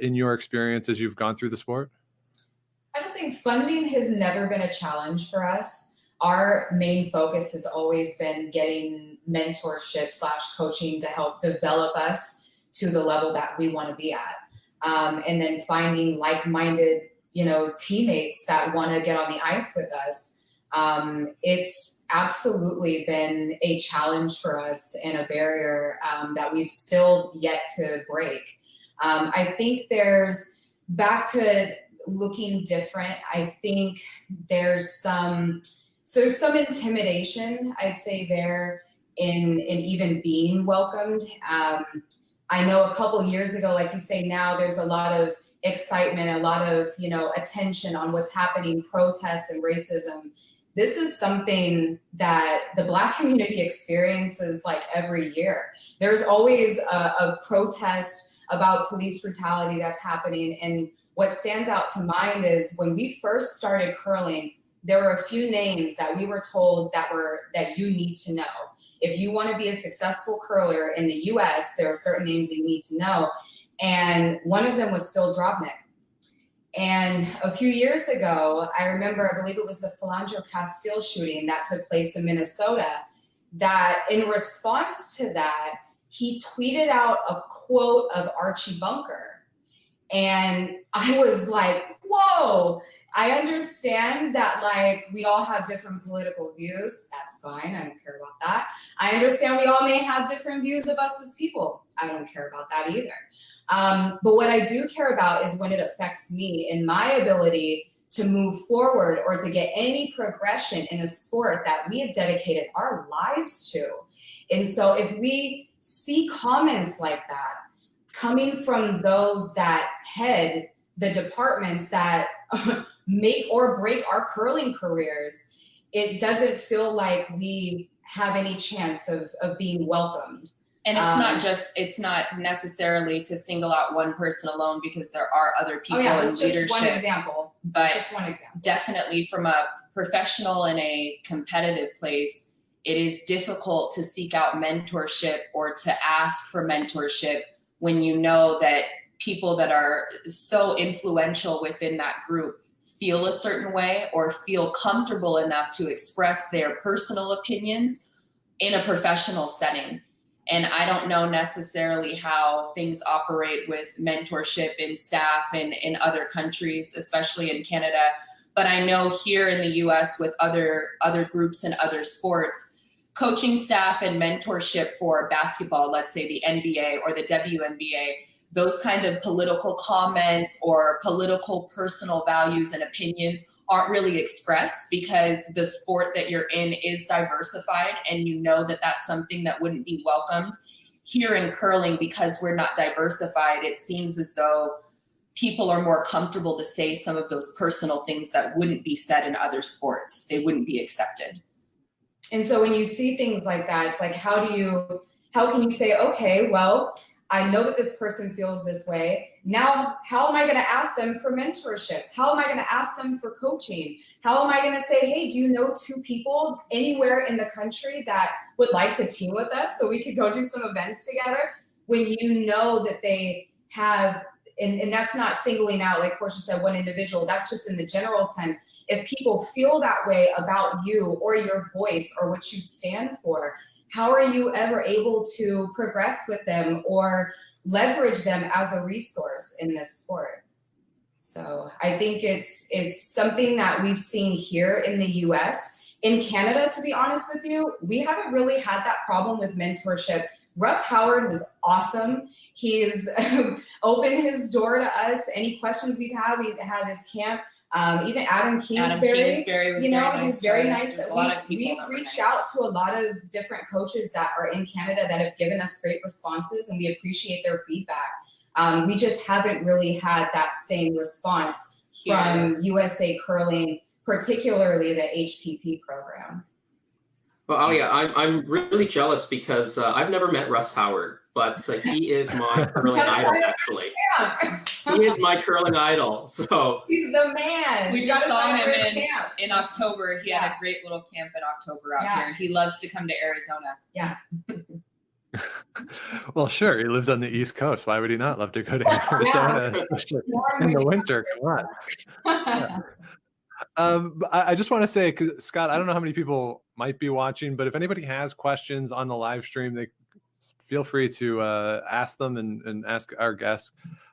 in your experience as you've gone through the sport? I don't think funding has never been a challenge for us. Our main focus has always been getting mentorship / coaching to help develop us to the level that we want to be at. And then finding like-minded, teammates that want to get on the ice with us. It's absolutely been a challenge for us and a barrier that we've still yet to break. I think there's, back to looking different, I think there's some intimidation, I'd say, there in even being welcomed. I know a couple years ago, like you say, now there's a lot of excitement, a lot of, attention on what's happening, protests and racism. This is something that the Black community experiences like every year. There's always a protest about police brutality that's happening. And what stands out to mind is when we first started curling, there were a few names that we were told that you need to know. If you want to be a successful curler in the US, there are certain names that you need to know. And one of them was Phil Drobnik. And a few years ago, I remember, I believe it was the Philando Castile shooting that took place in Minnesota, that in response to that, he tweeted out a quote of Archie Bunker. And I was like, whoa, I understand that like we all have different political views. That's fine. I don't care about that. I understand we all may have different views of us as people. I don't care about that either. But what I do care about is when it affects me and my ability to move forward or to get any progression in a sport that we have dedicated our lives to. And so if we see comments like that coming from those that head the departments that make or break our curling careers, it doesn't feel like we have any chance of being welcomed. And it's not necessarily to single out one person alone, because there are other people in leadership. Just one example. But just one example. Definitely from a professional and a competitive place, it is difficult to seek out mentorship or to ask for mentorship when you know that people that are so influential within that group feel a certain way or feel comfortable enough to express their personal opinions in a professional setting. And I don't know necessarily how things operate with mentorship in staff in other countries, especially in Canada. But I know here in the US with other groups and other sports, coaching staff and mentorship for basketball, let's say the NBA or the WNBA, those kind of political comments or political personal values and opinions aren't really expressed because the sport that you're in is diversified, and you know that that's something that wouldn't be welcomed. Here in curling, because we're not diversified, it seems as though people are more comfortable to say some of those personal things that wouldn't be said in other sports. They wouldn't be accepted. And so when you see things like that, it's like, how can you say, okay, well, I know that this person feels this way. Now, how am I going to ask them for mentorship? How am I going to ask them for coaching? How am I going to say, hey, do you know 2 people anywhere in the country that would like to team with us so we could go do some events together? When you know that they have, and that's not singling out, like Porsche said, one individual, that's just in the general sense. If people feel that way about you or your voice or what you stand for, how are you ever able to progress with them or leverage them as a resource in this sport? So I think it's something that we've seen here in the US. In Canada, to be honest with you, we haven't really had that problem with mentorship. Russ Howard was awesome. He's opened his door to us. Any questions we've had his camp. Even Adam Kingsbury was he's very nice. We've reached out to a lot of different coaches that are in Canada that have given us great responses, and we appreciate their feedback. We just haven't really had that same response from USA Curling, particularly the HPP program. Well, Auria, I'm really jealous because I've never met Russ Howard, but he is my curling idol, actually. He is my curling idol. So he's the man. We just saw him in October. He had a great little camp in October out here. He loves to come to Arizona. Yeah. Well, sure. He lives on the East Coast. Why would he not love to go to Arizona in the winter? Come on. Yeah. I just want to say, 'cause Scott, I don't know how many people might be watching, but if anybody has questions on the live stream, they feel free to ask them and ask our guests.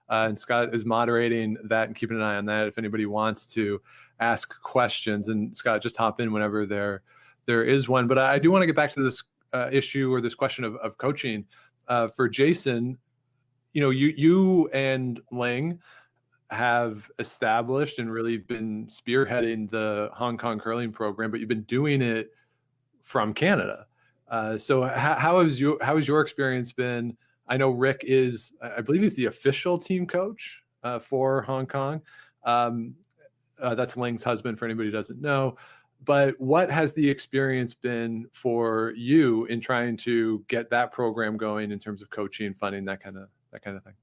And Scott is moderating that and keeping an eye on that if anybody wants to ask questions. And Scott, just hop in whenever there is one. But I do want to get back to this issue or this question of coaching for Jason. You and Ling have established and really been spearheading the Hong Kong curling program, but you've been doing it from Canada. So how has your experience been? I know Rick is, I believe he's the official team coach for Hong Kong. That's Ling's husband, for anybody who doesn't know. But what has the experience been for you in trying to get that program going in terms of coaching, funding, that kind of thing?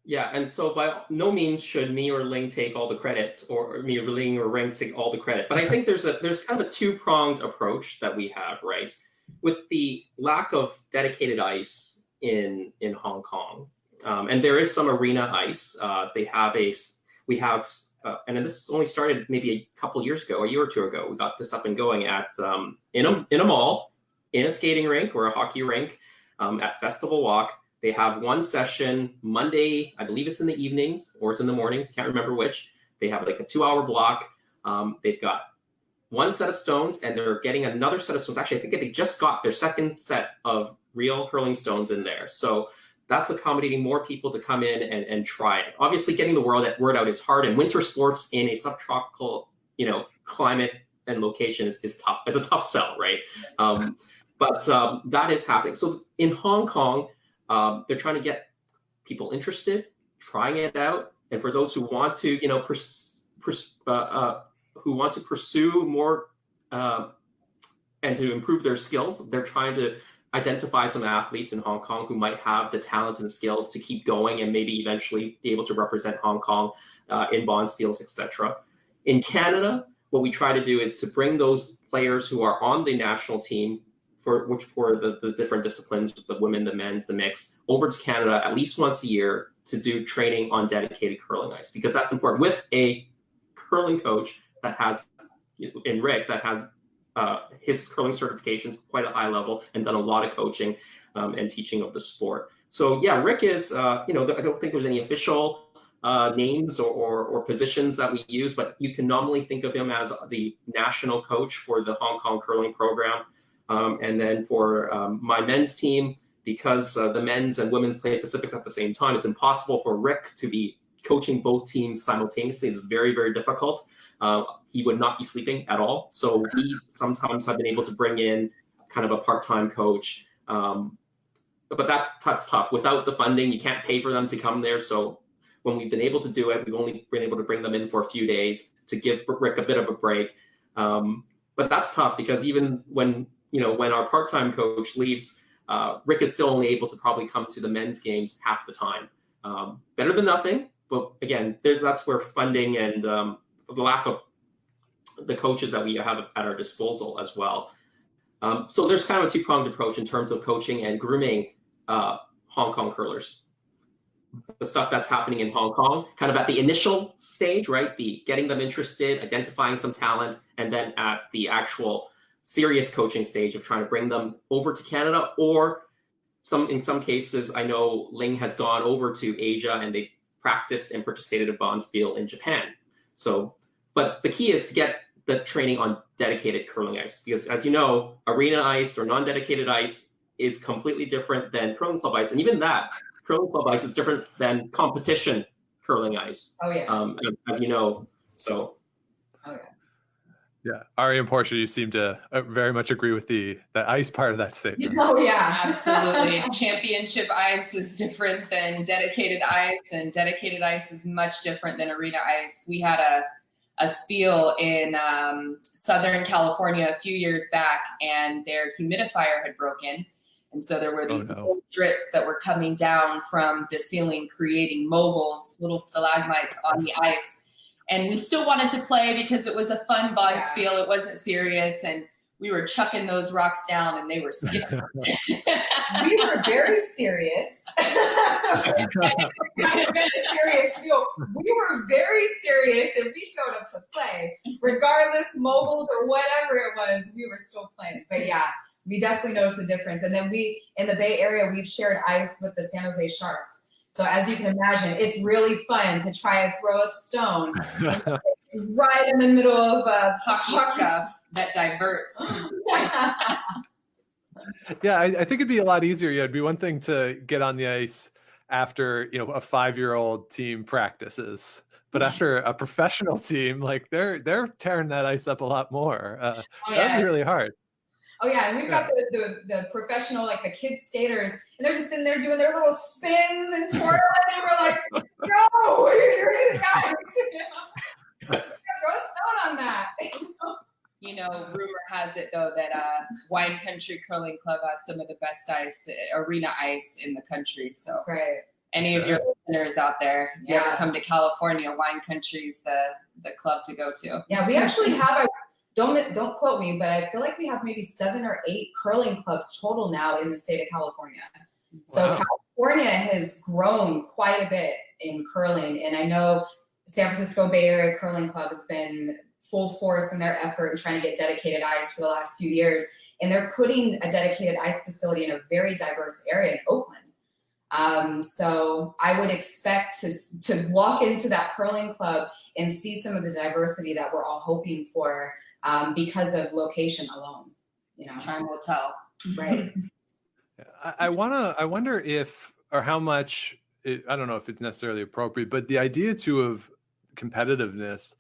Yeah, and so by no means should me or Ling take all the credit, or me or Ling or Ring take all the credit. But I think there's kind of a two-pronged approach that we have, right? With the lack of dedicated ice in Hong Kong, and there is some arena ice. And this only started maybe a couple years ago, a year or two ago. We got this up and going at in a mall, in a skating rink or a hockey rink, at Festival Walk. They have one session Monday, I believe it's in the evenings or it's in the mornings, can't remember which. They have like a 2-hour block. They've got one set of stones and they're getting another set of stones. Actually, I think they just got their second set of real curling stones in there. So that's accommodating more people to come in and try it. Obviously, getting the word out is hard, and winter sports in a subtropical, climate and location is tough. It's a tough sell, right? But that is happening. So in Hong Kong, they're trying to get people interested, trying it out, and for those who want to, who want to pursue more and to improve their skills, they're trying to identify some athletes in Hong Kong who might have the talent and skills to keep going and maybe eventually be able to represent Hong Kong in bond steels, etc. In Canada, what we try to do is to bring those players who are on the national team for the different disciplines, the women, the men's, the mix, over to Canada at least once a year to do training on dedicated curling ice, because that's important, with a curling coach that has, in Rick, that has his curling certifications quite a high level and done a lot of coaching and teaching of the sport. So yeah, Rick is, I don't think there's any official names or positions that we use, but you can nominally think of him as the national coach for the Hong Kong curling program. And then for my men's team, because the men's and women's play Pacifics at the same time, it's impossible for Rick to be coaching both teams simultaneously. It's very, very difficult. He would not be sleeping at all. So we sometimes have been able to bring in kind of a part-time coach. But that's tough. Without the funding, you can't pay for them to come there. So when we've been able to do it, we've only been able to bring them in for a few days to give Rick a bit of a break. But that's tough, because even when our part-time coach leaves, Rick is still only able to probably come to the men's games half the time. Better than nothing. But again, that's where funding and the lack of the coaches that we have at our disposal as well. So there's kind of a two-pronged approach in terms of coaching and grooming Hong Kong curlers. The stuff that's happening in Hong Kong, kind of at the initial stage, right? The getting them interested, identifying some talent, and then at the actual serious coaching stage of trying to bring them over to Canada, or in some cases, I know Ling has gone over to Asia and they practiced and participated in Bonspiel in Japan. So, but the key is to get the training on dedicated curling ice, because as you know, arena ice or non-dedicated ice is completely different than curling club ice. And even that, curling club ice is different than competition curling ice. Oh yeah. As you know, so. Oh yeah. Yeah, Auria and Porsche, you seem to very much agree with the ice part of that statement. Oh yeah, absolutely. Championship ice is different than dedicated ice, and dedicated ice is much different than arena ice. We had a spiel in Southern California a few years back, and their humidifier had broken. And so there were these little drips that were coming down from the ceiling, creating moguls, little stalagmites on the ice. And we still wanted to play because it was a fun bond spiel. It wasn't serious. And we were chucking those rocks down and they were skipping. We were very serious. It had been a serious spiel. We were very serious and we showed up to play. Regardless, moguls or whatever it was, we were still playing. But yeah, we definitely noticed the difference. And then in the Bay Area, we've shared ice with the San Jose Sharks. So as you can imagine, it's really fun to try and throw a stone right in the middle of a hockey scuff that diverts. Yeah, I think it'd be a lot easier. Yeah, it'd be one thing to get on the ice after a 5-year-old team practices, but after a professional team, like they're tearing that ice up a lot more. That'd be really hard. Oh yeah, and we've got the professional, like the kids skaters, and they're just sitting there doing their little spins and twirling, and we're like, no, you're the guys. Throw a stone on that. Rumor has it though that Wine Country Curling Club has some of the best arena ice in the country. So that's right. Any of your listeners out there, if you ever come to California, Wine Country's the club to go to. Yeah, we actually have don't quote me, but I feel like we have maybe 7 or 8 curling clubs total now in the state of California. Wow. So California has grown quite a bit in curling, and I know San Francisco Bay Area Curling Club has been full force in their effort in trying to get dedicated ice for the last few years, and they're putting a dedicated ice facility in a very diverse area in Oakland. So I would expect to walk into that curling club and see some of the diversity that we're all hoping for because of location alone. Time will tell. Right. I wonder if, or how much, I don't know if it's necessarily appropriate, but the idea too of competitiveness,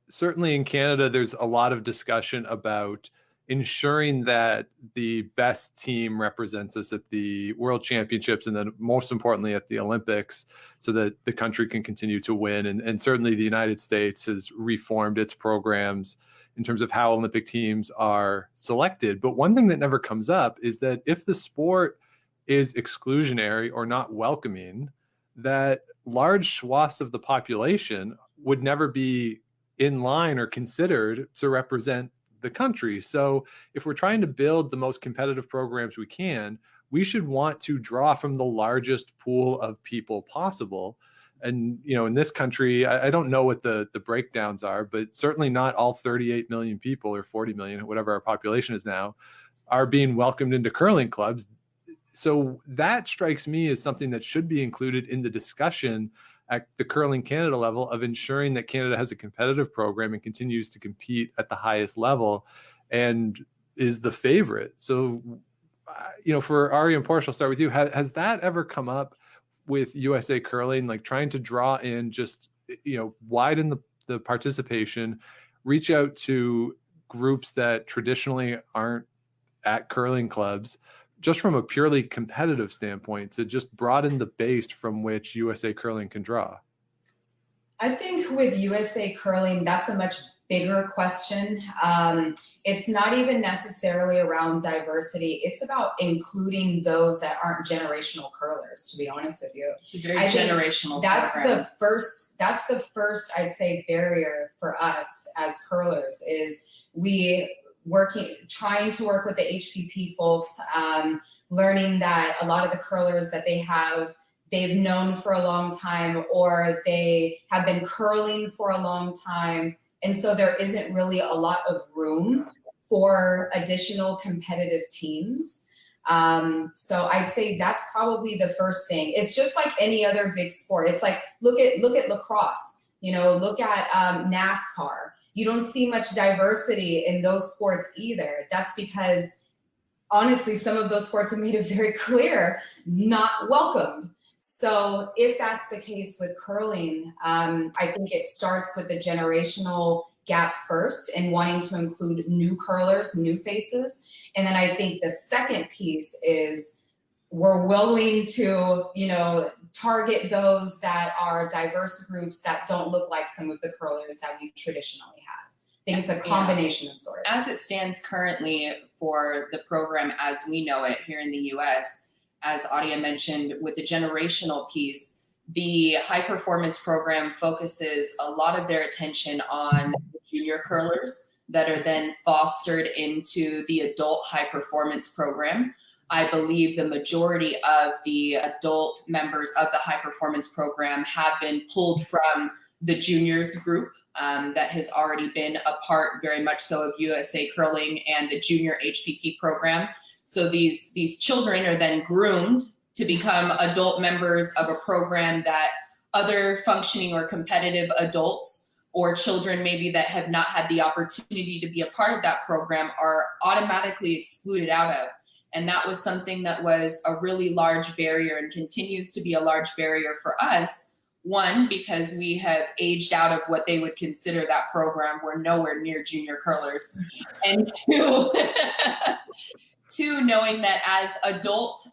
certainly in Canada, there's a lot of discussion about ensuring that the best team represents us at the World Championships and then most importantly at the Olympics so that the country can continue to win. And certainly the United States has reformed its programs in terms of how Olympic teams are selected. But one thing that never comes up is that if the sport is exclusionary or not welcoming, that large swaths of the population would never be in line or considered to represent the country. So if we're trying to build the most competitive programs we can, we should want to draw from the largest pool of people possible. And, in this country, I don't know what the breakdowns are, but certainly not all 38 million people or 40 million, whatever our population is now, are being welcomed into curling clubs. So that strikes me as something that should be included in the discussion at the Curling Canada level of ensuring that Canada has a competitive program and continues to compete at the highest level and is the favorite. So, for Auria and Porsche, I'll start with you. Has that ever come up with USA Curling, like trying to draw in just, widen the participation, reach out to groups that traditionally aren't at curling clubs, just from a purely competitive standpoint, to just broaden the base from which USA Curling can draw? I think with USA Curling, that's a much bigger question. It's not even necessarily around diversity. It's about including those that aren't generational curlers, to be honest with you. It's a very generational that's program. That's the first, I'd say, barrier for us as curlers is trying to work with the HPP folks, learning that a lot of the curlers that they've known for a long time, or they have been curling for a long time. And so there isn't really a lot of room for additional competitive teams. So I'd say that's probably the first thing. It's just like any other big sport. It's like, look at lacrosse, look at NASCAR. You don't see much diversity in those sports either. That's because, honestly, some of those sports have made it very clear, not welcomed. So if that's the case with curling, I think it starts with the generational gap first and wanting to include new curlers, new faces. And then I think the second piece is we're willing to, target those that are diverse groups that don't look like some of the curlers that we've traditionally had. I think it's a combination of sorts. As it stands currently for the program as we know it here in the U.S., as Auria mentioned, with the generational piece, the high performance program focuses a lot of their attention on junior curlers that are then fostered into the adult high performance program. I believe the majority of the adult members of the high performance program have been pulled from the juniors group that has already been a part very much so of USA Curling and the junior HPP program. So these children are then groomed to become adult members of a program that other functioning or competitive adults or children maybe that have not had the opportunity to be a part of that program are automatically excluded out of. And that was something that was a really large barrier and continues to be a large barrier for us. One, because we have aged out of what they would consider that program. We're nowhere near junior curlers. And two, too, knowing that as adult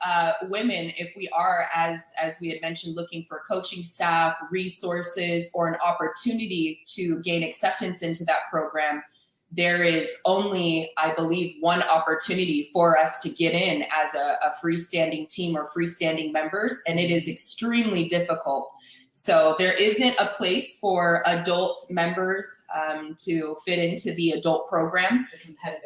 women, if we are, as we had mentioned, looking for coaching staff, resources, or an opportunity to gain acceptance into that program, there is only, I believe, one opportunity for us to get in as a freestanding team or freestanding members, and it is extremely difficult. So there isn't a place for adult members to fit into the adult program,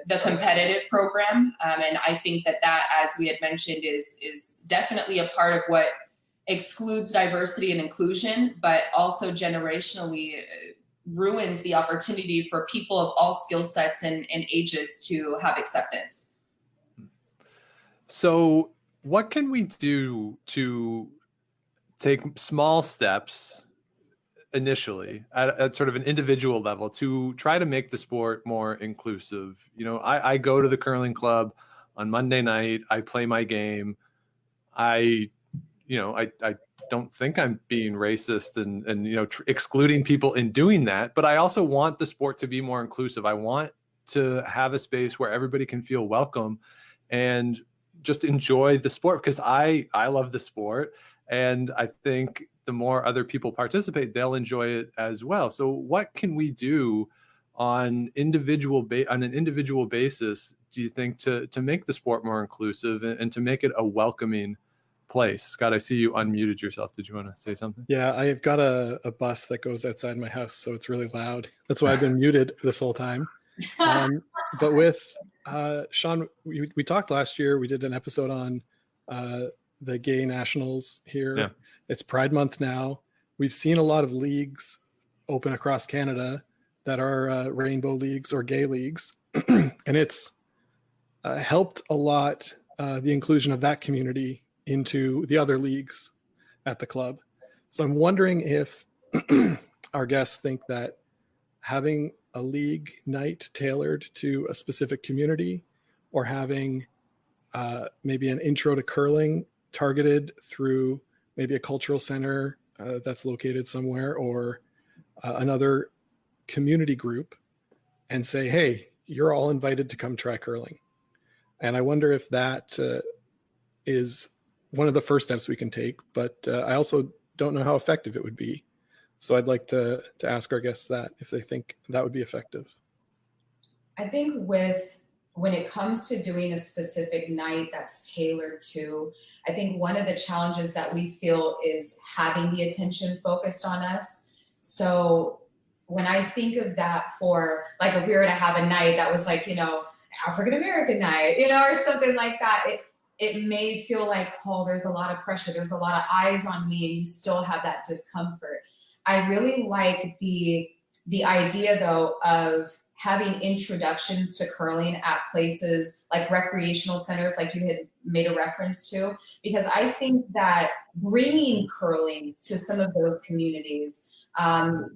the competitive program. And I think that, as we had mentioned, is definitely a part of what excludes diversity and inclusion, but also generationally ruins the opportunity for people of all skill sets and ages to have acceptance. So what can we do to take small steps initially at sort of an individual level to try to make the sport more inclusive? You know, I go to the curling club on Monday night, I play my game. I don't think I'm being racist and excluding people in doing that, but I also want the sport to be more inclusive. I want to have a space where everybody can feel welcome and just enjoy the sport, because I love the sport. And I think the more other people participate, they'll enjoy it as well. So what can we do on an individual basis, do you think, to make the sport more inclusive and to make it a welcoming place? Scott, I see you unmuted yourself. Did you want to say something? Yeah, I've got a bus that goes outside my house, so it's really loud. That's why I've been muted this whole time. But with Sean, we talked last year. We did an episode on the gay nationals here. Yeah. It's Pride Month now. We've seen a lot of leagues open across Canada that are rainbow leagues or gay leagues. And it's helped a lot the inclusion of that community into the other leagues at the club. So I'm wondering if our guests think that having a league night tailored to a specific community, or having maybe an intro to curling targeted through maybe a cultural center that's located somewhere, or another community group, and say, hey, you're all invited to come try curling. And I wonder if that is one of the first steps we can take, but I also don't know how effective it would be. So I'd like to ask our guests that, if they think that would be effective. I think when it comes to doing a specific night that's tailored to, I think one of the challenges that we feel is having the attention focused on us. So when I think of that, for like, if we were to have a night that was like, African American night, or something like that, it may feel like, oh, there's a lot of pressure. There's a lot of eyes on me, and you still have that discomfort. I really like the idea, though, of having introductions to curling at places like recreational centers, like you had made a reference to, because I think that bringing curling to some of those communities,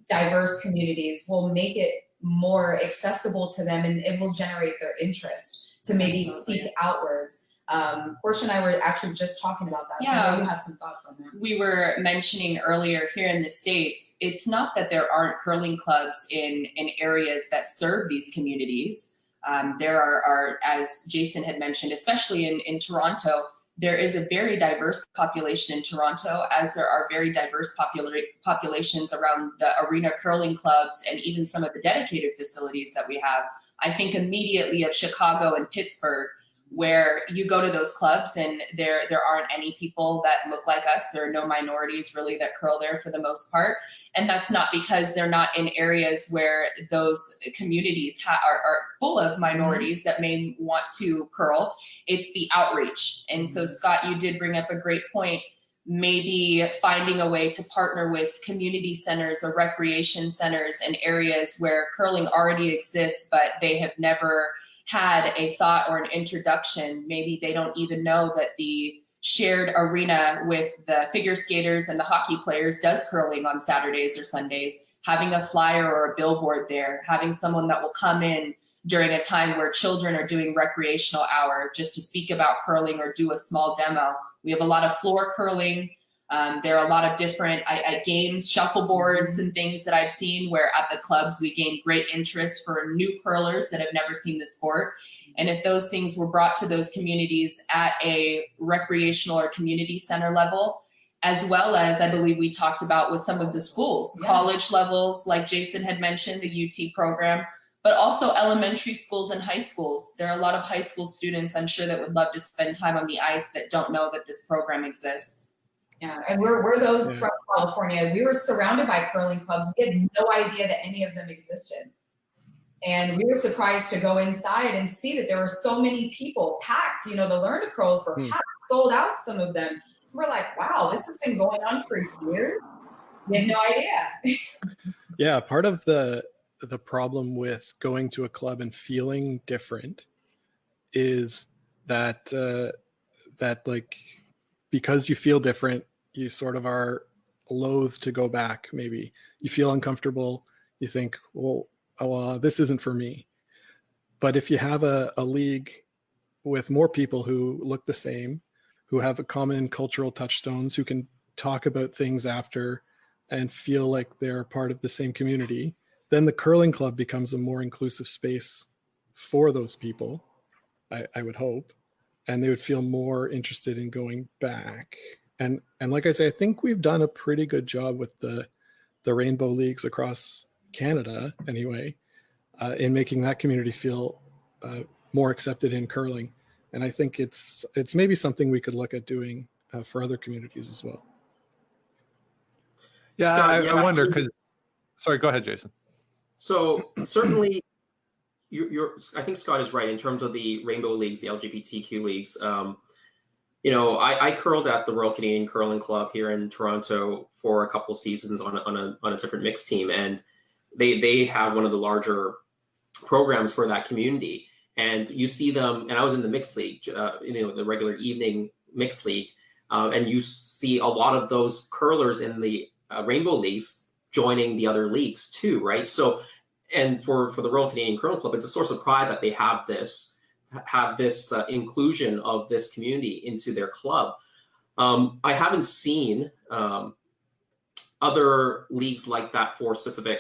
diverse communities, will make it more accessible to them, and it will generate their interest to maybe seek outwards. Porsche and I were actually just talking about that. So I know you have some thoughts on that. We were mentioning earlier, here in the States, it's not that there aren't curling clubs in areas that serve these communities. There are, as Jason had mentioned, especially in Toronto, there is a very diverse population in Toronto, as there are very diverse populations around the arena curling clubs and even some of the dedicated facilities that we have. I think immediately of Chicago and Pittsburgh, where you go to those clubs and there aren't any people that look like us. There are no minorities really that curl there for the most part. And that's not because they're not in areas where those communities are full of minorities that may want to curl. It's the outreach. And so, Scott, you did bring up a great point. Maybe finding a way to partner with community centers or recreation centers and areas where curling already exists, but they have never had a thought or an introduction. Maybe they don't even know that the shared arena with the figure skaters and the hockey players does curling on Saturdays or Sundays. Having a flyer or a billboard there, having someone that will come in during a time where children are doing recreational hour just to speak about curling or do a small demo. We have a lot of floor curling There are a lot of different games, shuffleboards and things that I've seen where at the clubs we gain great interest for new curlers that have never seen the sport. And if those things were brought to those communities at a recreational or community center level, as well as I believe we talked about with some of the schools, college levels, like Jason had mentioned, the UT program, but also elementary schools and high schools. There are a lot of high school students, I'm sure, that would love to spend time on the ice that don't know that this program exists. Yeah, and we're those from California. We were surrounded by curling clubs. We had no idea that any of them existed. And we were surprised to go inside and see that there were so many people packed. The Learn to Curls were packed, sold out, some of them. We're like, wow, this has been going on for years. We had no idea. Yeah, part of the problem with going to a club and feeling different is that like, because you feel different, you sort of are loath to go back. Maybe you feel uncomfortable. You think, well, this isn't for me. But if you have a league with more people who look the same, who have a common cultural touchstones, who can talk about things after and feel like they're part of the same community, then the curling club becomes a more inclusive space for those people, I would hope. And they would feel more interested in going back. And like I say, I think we've done a pretty good job with the rainbow leagues across Canada anyway, in making that community feel more accepted in curling. And I think it's maybe something we could look at doing for other communities as well. Yeah, Scott, I wonder because, sorry, go ahead, Jason. So certainly, I think Scott is right in terms of the rainbow leagues, the LGBTQ leagues. I curled at the Royal Canadian Curling Club here in Toronto for a couple of seasons on a different mixed team, and they have one of the larger programs for that community. And you see them, and I was in the mixed league, the regular evening mixed league, and you see a lot of those curlers in the rainbow leagues joining the other leagues too, right? So, and for the Royal Canadian Curling Club, it's a source of pride that they have this inclusion of this community into their club. I haven't seen other leagues like that for specific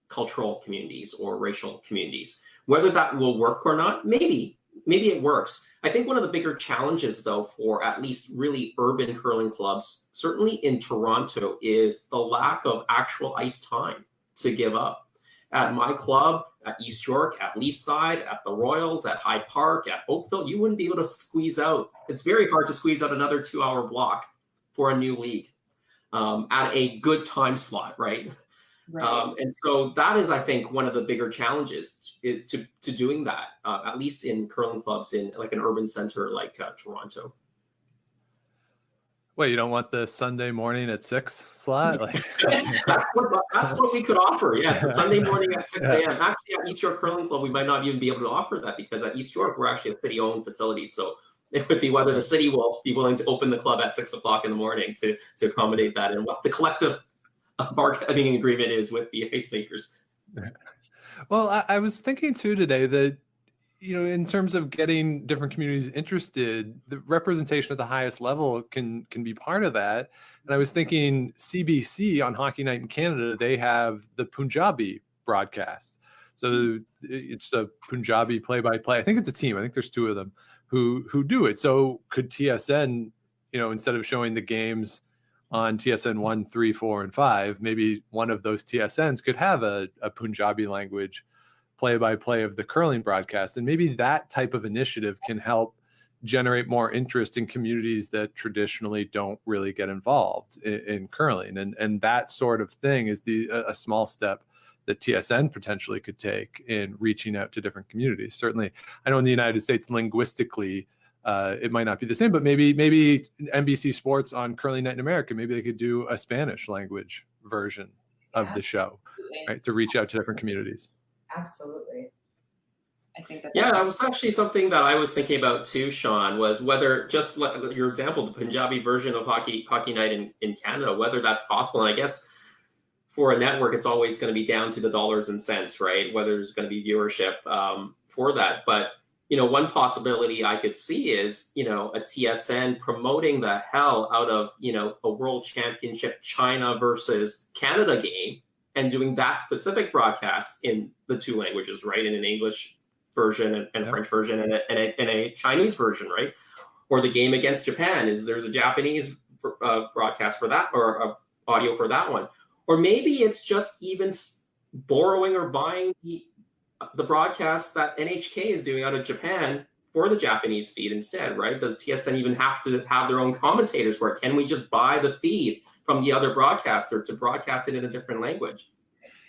cultural communities or racial communities. Whether that will work or not, maybe it works. I think one of the bigger challenges, though, for at least really urban curling clubs, certainly in Toronto, is the lack of actual ice time to give up. At my club, at East York, at Leaside, at the Royals, at Hyde Park, at Oakville, you wouldn't be able to squeeze out. It's very hard to squeeze out another 2-hour block for a new league at a good time slot, right? Right. And so that is, I think, one of the bigger challenges is to doing that, at least in curling clubs in like an urban center like Toronto. Wait, you don't want the Sunday morning at 6 slot? That's what we could offer. Yes, the Sunday morning at 6 a.m. Actually, at East York Curling Club, we might not even be able to offer that because at East York, we're actually a city-owned facility. So it would be whether the city will be willing to open the club at 6 o'clock in the morning to accommodate that, and what the collective bargaining agreement is with the ice makers. Well, I was thinking too today that, in terms of getting different communities interested, the representation at the highest level can be part of that. And I was thinking CBC on Hockey Night in Canada, they have the Punjabi broadcast. So it's a Punjabi play-by-play. I think it's a team. I think there's 2 of them who do it. So could TSN, instead of showing the games on TSN 1, 3, 4, and 5, maybe one of those TSNs could have a Punjabi language play-by-play of the curling broadcast. And maybe that type of initiative can help generate more interest in communities that traditionally don't really get involved in curling. And that sort of thing is a small step that TSN potentially could take in reaching out to different communities. Certainly, I know in the United States, linguistically, it might not be the same, but maybe NBC Sports on Curling Night in America, maybe they could do a Spanish language version of the show, right, to reach out to different communities. Absolutely. I think that was actually something that I was thinking about too, Sean, was whether, just like your example, the Punjabi version of Hockey Night in Canada, whether that's possible. And I guess for a network, it's always going to be down to the dollars and cents, right? Whether there's going to be viewership for that. But one possibility I could see is, a TSN promoting the hell out of, a World Championship China versus Canada game and doing that specific broadcast in the two languages, right? In an English version and French version and a Chinese version, right? Or the game against Japan there's a Japanese broadcast for that, or audio for that one. Or maybe it's just even borrowing or buying the broadcast that NHK is doing out of Japan for the Japanese feed instead, right? Does TSN even have to have their own commentators for it? Can we just buy the feed from the other broadcaster to broadcast it in a different language?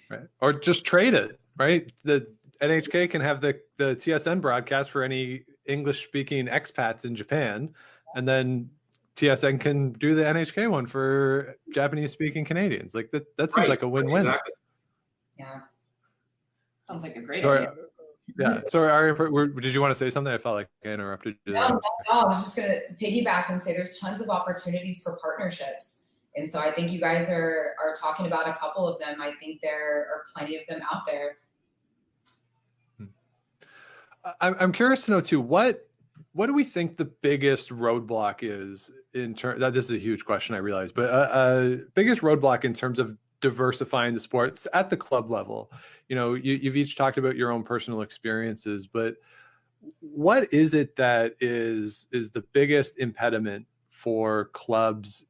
Right. Or just trade it, right? The NHK can have the TSN broadcast for any English-speaking expats in Japan, and then TSN can do the NHK one for Japanese-speaking Canadians. Like that seems like a win-win. Exactly. Yeah. Sounds like a great Sorry, idea. Yeah. Sorry, Aria, did you want to say something? I felt like I interrupted you. No, I was just going to piggyback and say there's tons of opportunities for partnerships. And so I think you guys are talking about a couple of them. I think there are plenty of them out there. I'm curious to know too, what do we think the biggest roadblock is in terms that this is a huge question, I realize, but biggest roadblock in terms of diversifying the sports at the club level? You've each talked about your own personal experiences, but what is it that is the biggest impediment for clubs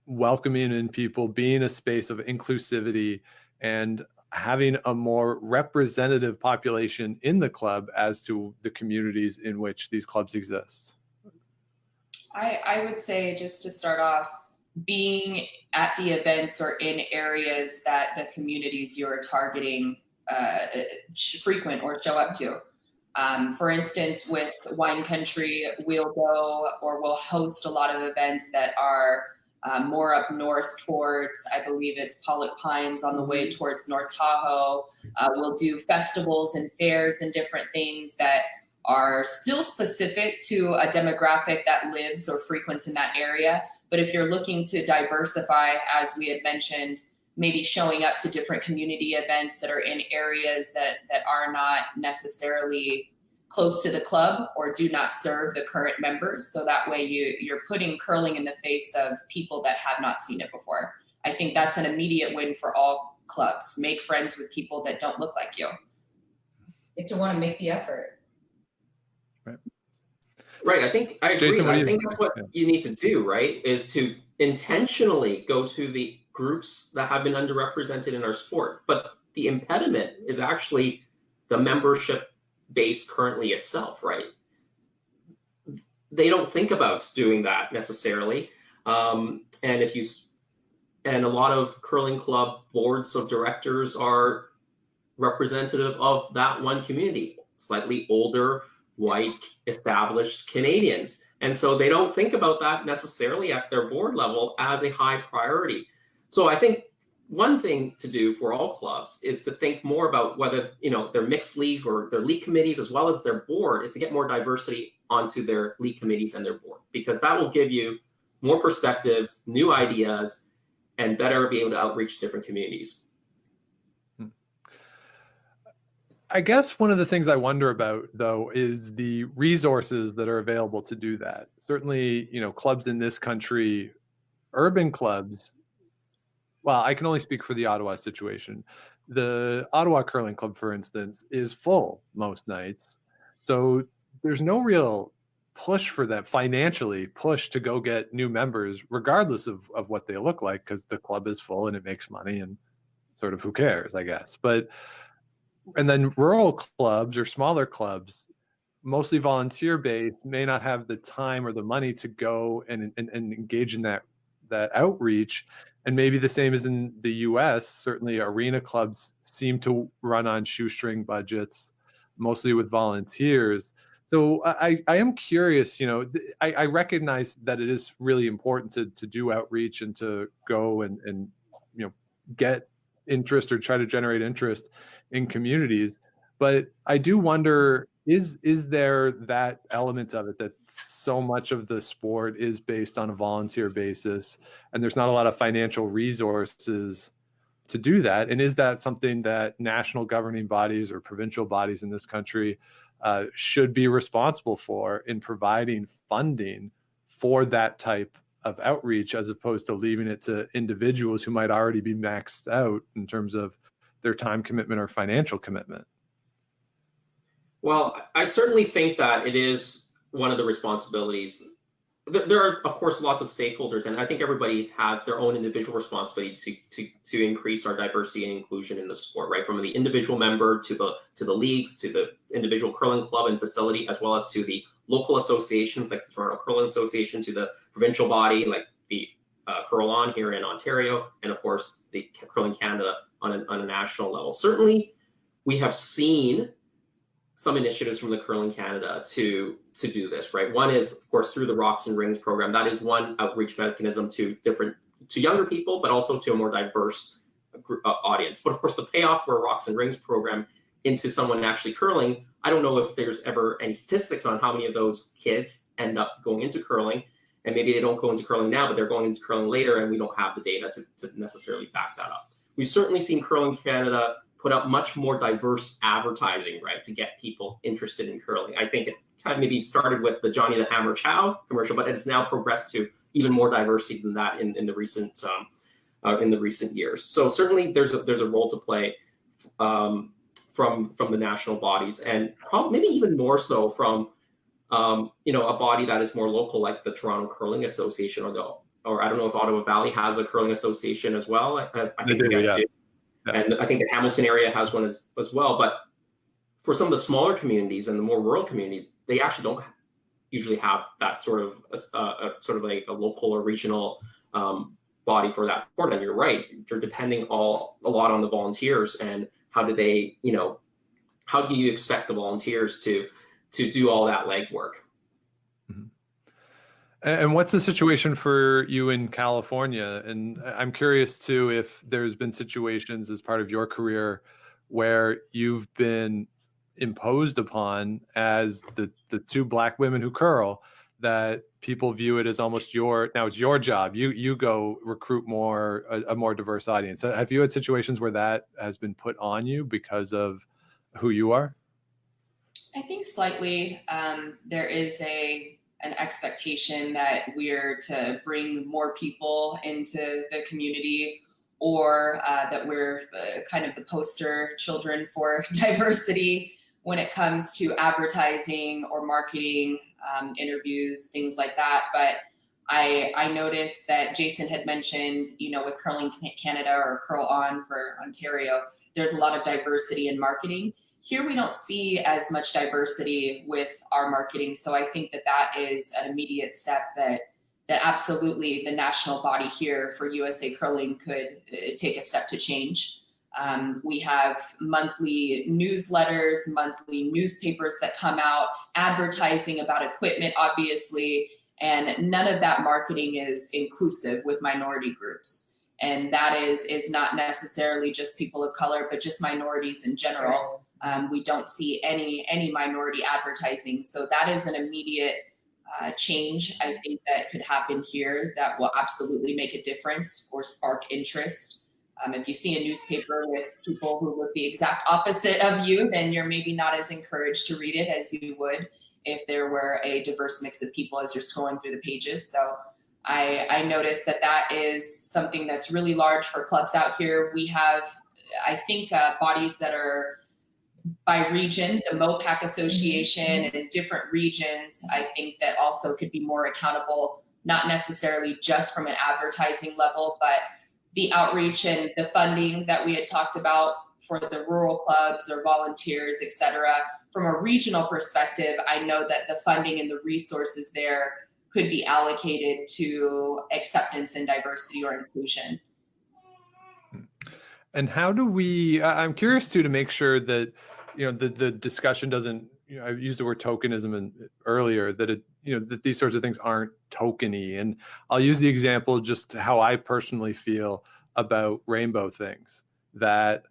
welcoming in people, being a space of inclusivity, and having a more representative population in the club as to the communities in which these clubs exist? I would say, just to start off, being at the events or in areas that the communities you're targeting frequent or show up to. For instance, with Wine Country, we'll go or we'll host a lot of events that are more up north towards, I believe it's Pollock Pines on the way towards North Tahoe. We'll do festivals and fairs and different things that are still specific to a demographic that lives or frequents in that area. But if you're looking to diversify, as we had mentioned, maybe showing up to different community events that are in areas that are not necessarily close to the club or do not serve the current members. So that way you're putting curling in the face of people that have not seen it before. I think that's an immediate win for all clubs. Make friends with people that don't look like you. If you want to make the effort. Right. I think I agree. Jason, I think that's what you need to do, right? Is to intentionally go to the groups that have been underrepresented in our sport. But the impediment is actually the membership base currently itself, right? They don't think about doing that necessarily. And a lot of curling club boards of directors are representative of that one community, slightly older, white, established Canadians. And so they don't think about that necessarily at their board level as a high priority. So I think one thing to do for all clubs is to think more about whether, their mixed league or their league committees, as well as their board, is to get more diversity onto their league committees and their board, because that will give you more perspectives, new ideas, and better be able to outreach different communities. I guess one of the things I wonder about, though, is the resources that are available to do that. Certainly, clubs in this country, urban clubs, well, I can only speak for the Ottawa situation. The Ottawa Curling Club, for instance, is full most nights. So there's no real push for that, financially push to go get new members, regardless of what they look like, because the club is full and it makes money and sort of who cares, I guess. And then rural clubs or smaller clubs, mostly volunteer-based, may not have the time or the money to go and engage in that outreach. And maybe the same as in the US, certainly arena clubs seem to run on shoestring budgets, mostly with volunteers. So I am curious, I recognize that it is really important to do outreach and to go and get interest or try to generate interest in communities. But I do wonder, is there that element of it that so much of the sport is based on a volunteer basis and there's not a lot of financial resources to do that? And is that something that national governing bodies or provincial bodies in this country should be responsible for in providing funding for that type of outreach, as opposed to leaving it to individuals who might already be maxed out in terms of their time commitment or financial commitment? Well, I certainly think that it is one of the responsibilities. There are, of course, lots of stakeholders, and I think everybody has their own individual responsibility to increase our diversity and inclusion in the sport, right? From the individual member to the leagues, to the individual curling club and facility, as well as to the local associations like the Toronto Curling Association, to the provincial body like the Curl On here in Ontario, and of course the Curling Canada on a national level. Certainly, we have seen some initiatives from the Curling Canada to do this, right? One is, of course, through the Rocks and Rings program. That is one outreach mechanism to younger people, but also to a more diverse audience. But of course, the payoff for a Rocks and Rings program into someone actually curling, I don't know if there's ever any statistics on how many of those kids end up going into curling. And maybe they don't go into curling now, but they're going into curling later, and we don't have the data to necessarily back that up. We've certainly seen Curling Canada put out much more diverse advertising, right, to get people interested in curling. I think it kind of maybe started with the Johnny the Hammer Chow commercial, but it's now progressed to even more diversity than that in the recent years. So certainly there's a role to play from the national bodies, and maybe even more so from a body that is more local, like the Toronto Curling Association, or I don't know if Ottawa Valley has a curling association as well. I think you guys do. And I think the Hamilton area has one as well. But for some of the smaller communities and the more rural communities, they actually don't usually have that sort of like a local or regional body for that sport. And you're right, you're depending a lot on the volunteers. And how do you expect the volunteers to do all that legwork? And what's the situation for you in California? And I'm curious too, if there's been situations as part of your career where you've been imposed upon as the two Black women who curl, that people view it as almost now it's your job. You go recruit a more diverse audience. Have you had situations where that has been put on you because of who you are? I think slightly. There is an expectation that we're to bring more people into the community, or that we're kind of the poster children for diversity when it comes to advertising or marketing, interviews, things like that. But I noticed that Jason had mentioned, with Curling Canada or Curl On for Ontario, there's a lot of diversity in marketing. Here we don't see as much diversity with our marketing. So I think that is an immediate step that absolutely the national body here for USA Curling could take a step to change. We have monthly newsletters, monthly newspapers that come out advertising about equipment, obviously, and none of that marketing is inclusive with minority groups. And that is not necessarily just people of color, but just minorities in general. We don't see any minority advertising. So that is an immediate change, I think, that could happen here that will absolutely make a difference or spark interest. If you see a newspaper with people who look the exact opposite of you, then you're maybe not as encouraged to read it as you would if there were a diverse mix of people as you're scrolling through the pages. So I noticed that is something that's really large for clubs out here. We have, I think, bodies that are by region, the MOPAC Association, and in different regions, I think that also could be more accountable, not necessarily just from an advertising level, but the outreach and the funding that we had talked about for the rural clubs or volunteers, et cetera. From a regional perspective, I know that the funding and the resources there could be allocated to acceptance and diversity or inclusion. And how do we, I'm curious too, to make sure that, the discussion doesn't, I used the word tokenism earlier, that that these sorts of things aren't tokeny. And I'll use the example just how I personally feel about rainbow things, that,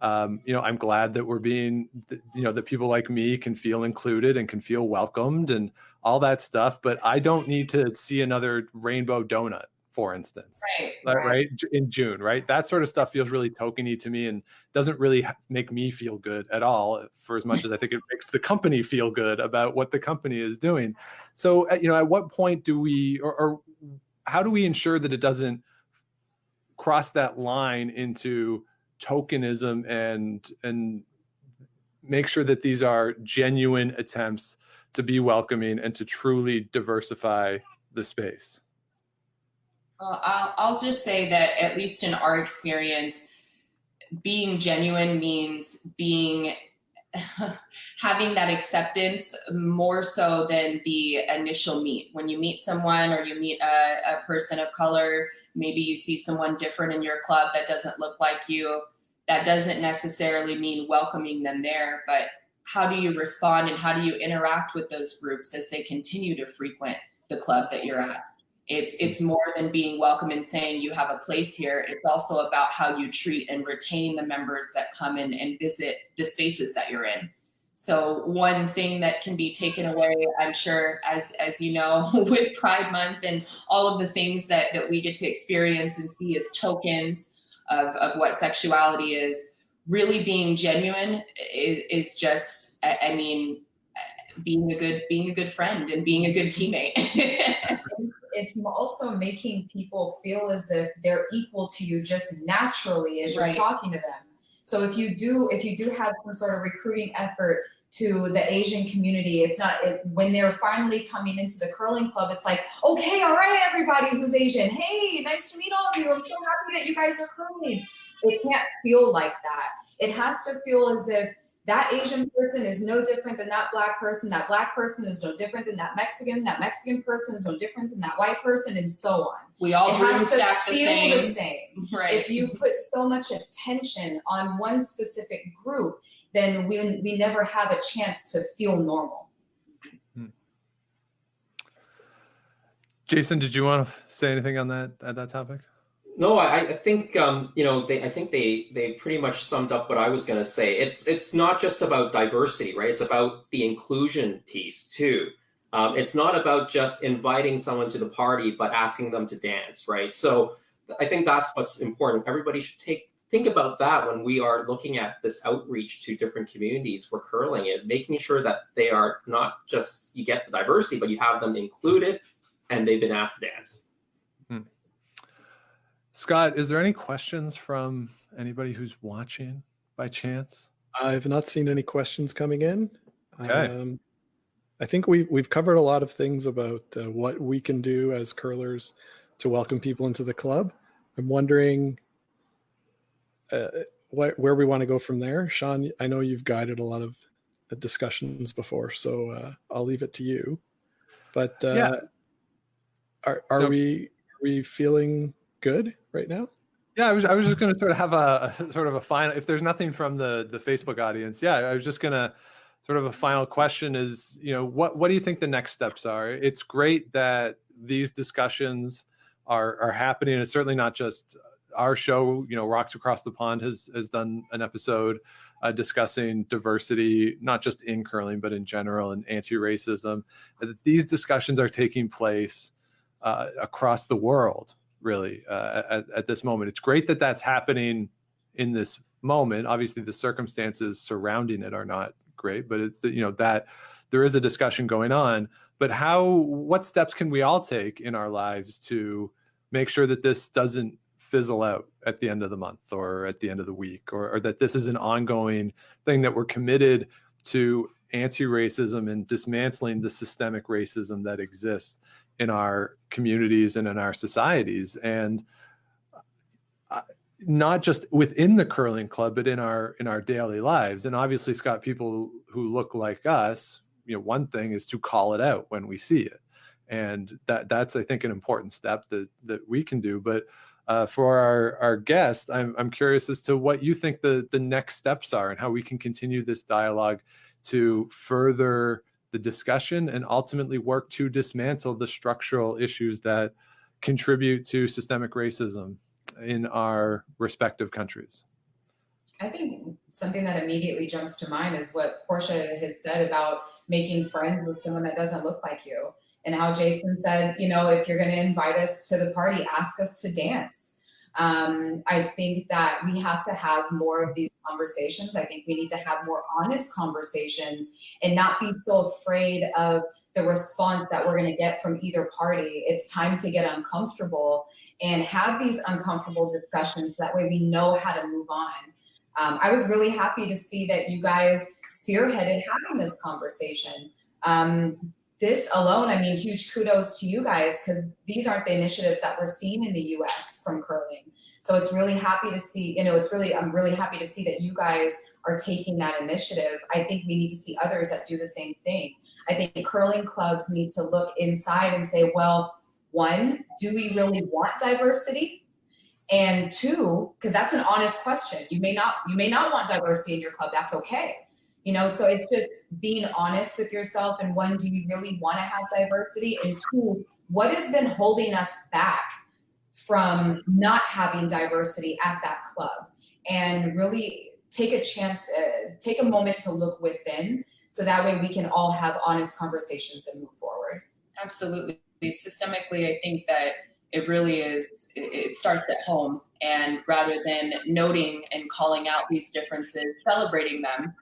I'm glad that we're being, that people like me can feel included and can feel welcomed and all that stuff. But I don't need to see another rainbow donut for instance, Right. in June, right? That sort of stuff feels really tokeny to me and doesn't really make me feel good at all, for as much as I think it makes the company feel good about what the company is doing. So, at what point do we, or how do we ensure that it doesn't cross that line into tokenism and make sure that these are genuine attempts to be welcoming and to truly diversify the space? Well, I'll just say that, at least in our experience, being genuine means having that acceptance more so than the initial meet. When you meet someone or you meet a person of color, maybe you see someone different in your club that doesn't look like you. That doesn't necessarily mean welcoming them there, but how do you respond and how do you interact with those groups as they continue to frequent the club that you're at? It's more than being welcome and saying you have a place here. It's also about how you treat and retain the members that come in and visit the spaces that you're in. So one thing that can be taken away, I'm sure, as you know, with Pride Month and all of the things that we get to experience and see as tokens of what sexuality is, really being genuine is just, I mean, being a good friend and being a good teammate. It's also making people feel as if they're equal to you just naturally as you're talking to them. So if you do have some sort of recruiting effort to the Asian community, it's not when they're finally coming into the curling club, it's like, okay, all right, everybody who's Asian, hey, nice to meet all of you. I'm so happy that you guys are curling. It can't feel like that. It has to feel as if that Asian person is no different than that black person person is no different than that Mexican person is no different than that white person, and so on. We all it has to stack feel the same. Right. If you put so much attention on one specific group, then we never have a chance to feel normal. Jason, did you want to say anything on that topic? No, I think they pretty much summed up what I was going to say. It's not just about diversity, right? It's about the inclusion piece too. It's not about just inviting someone to the party, but asking them to dance, right? So I think that's what's important. Everybody should think about that when we are looking at this outreach to different communities for curling, is making sure that they are not just, you get the diversity, but you have them included and they've been asked to dance. Scott, is there any questions from anybody who's watching by chance? I've not seen any questions coming in. Okay. I think we've covered a lot of things about what we can do as curlers to welcome people into the club. I'm wondering where we want to go from there. Sean, I know you've guided a lot of discussions before, so I'll leave it to you. But are we feeling good right now? Yeah, I was just going to sort of have a final, if there's nothing from the Facebook audience. Yeah, I was just going to sort of a final question is, what do you think the next steps are? It's great that these discussions are happening. It's certainly not just our show. Rocks Across the Pond has done an episode discussing diversity, not just in curling, but in general, and anti-racism. These discussions are taking place across the world, really, at this moment. It's great that that's happening in this moment. Obviously, the circumstances surrounding it are not great, but that there is a discussion going on. But what steps can we all take in our lives to make sure that this doesn't fizzle out at the end of the month or at the end of the week, or that this is an ongoing thing, that we're committed to anti-racism and dismantling the systemic racism that exists in our communities and in our societies, and not just within the curling club, but in our daily lives. And obviously, Scott, people who look like us, one thing is to call it out when we see it, and that's I think an important step that we can do. But for our guest, I'm curious as to what you think the next steps are and how we can continue this dialogue to further the discussion and ultimately work to dismantle the structural issues that contribute to systemic racism in our respective countries. I think something that immediately jumps to mind is what Porsche has said about making friends with someone that doesn't look like you. And how Jason said, you know, if you're going to invite us to the party, ask us to dance. I think that we have to have more of these conversations. I think we need to have more honest conversations and not be so afraid of the response that we're going to get from either party. It's time to get uncomfortable and have these uncomfortable discussions. That way we know how to move on. I was really happy to see that you guys spearheaded having this conversation. This alone, I mean, huge kudos to you guys, because these aren't the initiatives that we're seeing in the US from curling. So it's really happy to see, I'm really happy to see that you guys are taking that initiative. I think we need to see others that do the same thing. I think curling clubs need to look inside and say, well, one, do we really want diversity? And two, because that's an honest question. You may not want diversity in your club. That's okay. You know, so it's just being honest with yourself. And one, do you really want to have diversity? And two, what has been holding us back from not having diversity at that club? And really take a chance, take a moment to look within, so that way we can all have honest conversations and move forward. Absolutely. Systemically, I think that it really is, it starts at home. And rather than noting and calling out these differences, celebrating them,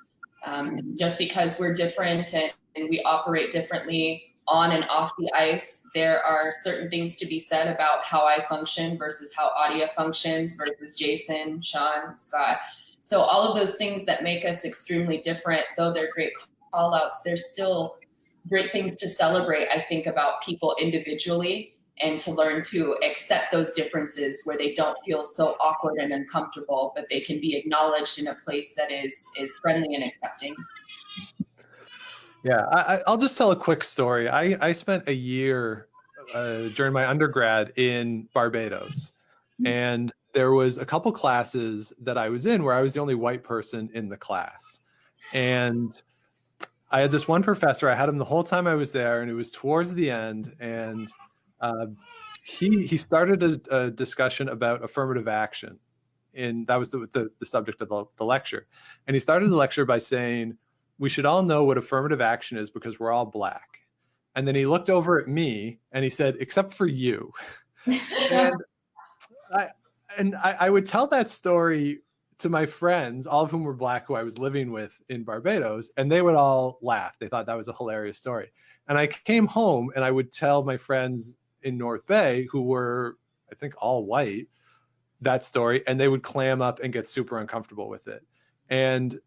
just because we're different and we operate differently on and off the ice, there are certain things to be said about how I function versus how Auria functions versus Jason, Sean, Scott. So all of those things that make us extremely different, though they're great call outs, there's still great things to celebrate, I think, about people individually, and to learn to accept those differences where they don't feel so awkward and uncomfortable, but they can be acknowledged in a place that is friendly and accepting. Yeah, I'll just tell a quick story. I spent a year during my undergrad in Barbados, and there was a couple classes that I was in where I was the only white person in the class. And I had this one professor, I had him the whole time I was there, and it was towards the end, and he started a discussion about affirmative action, and that was the subject of the lecture. And he started the lecture by saying, we should all know what affirmative action is because we're all Black. And then he looked over at me and he said, except for you. And I would tell that story to my friends, all of whom were Black, who I was living with in Barbados, and they would all laugh. They thought that was a hilarious story. And I came home and I would tell my friends in North Bay, who were, I think, all white, that story, and they would clam up and get super uncomfortable with it. And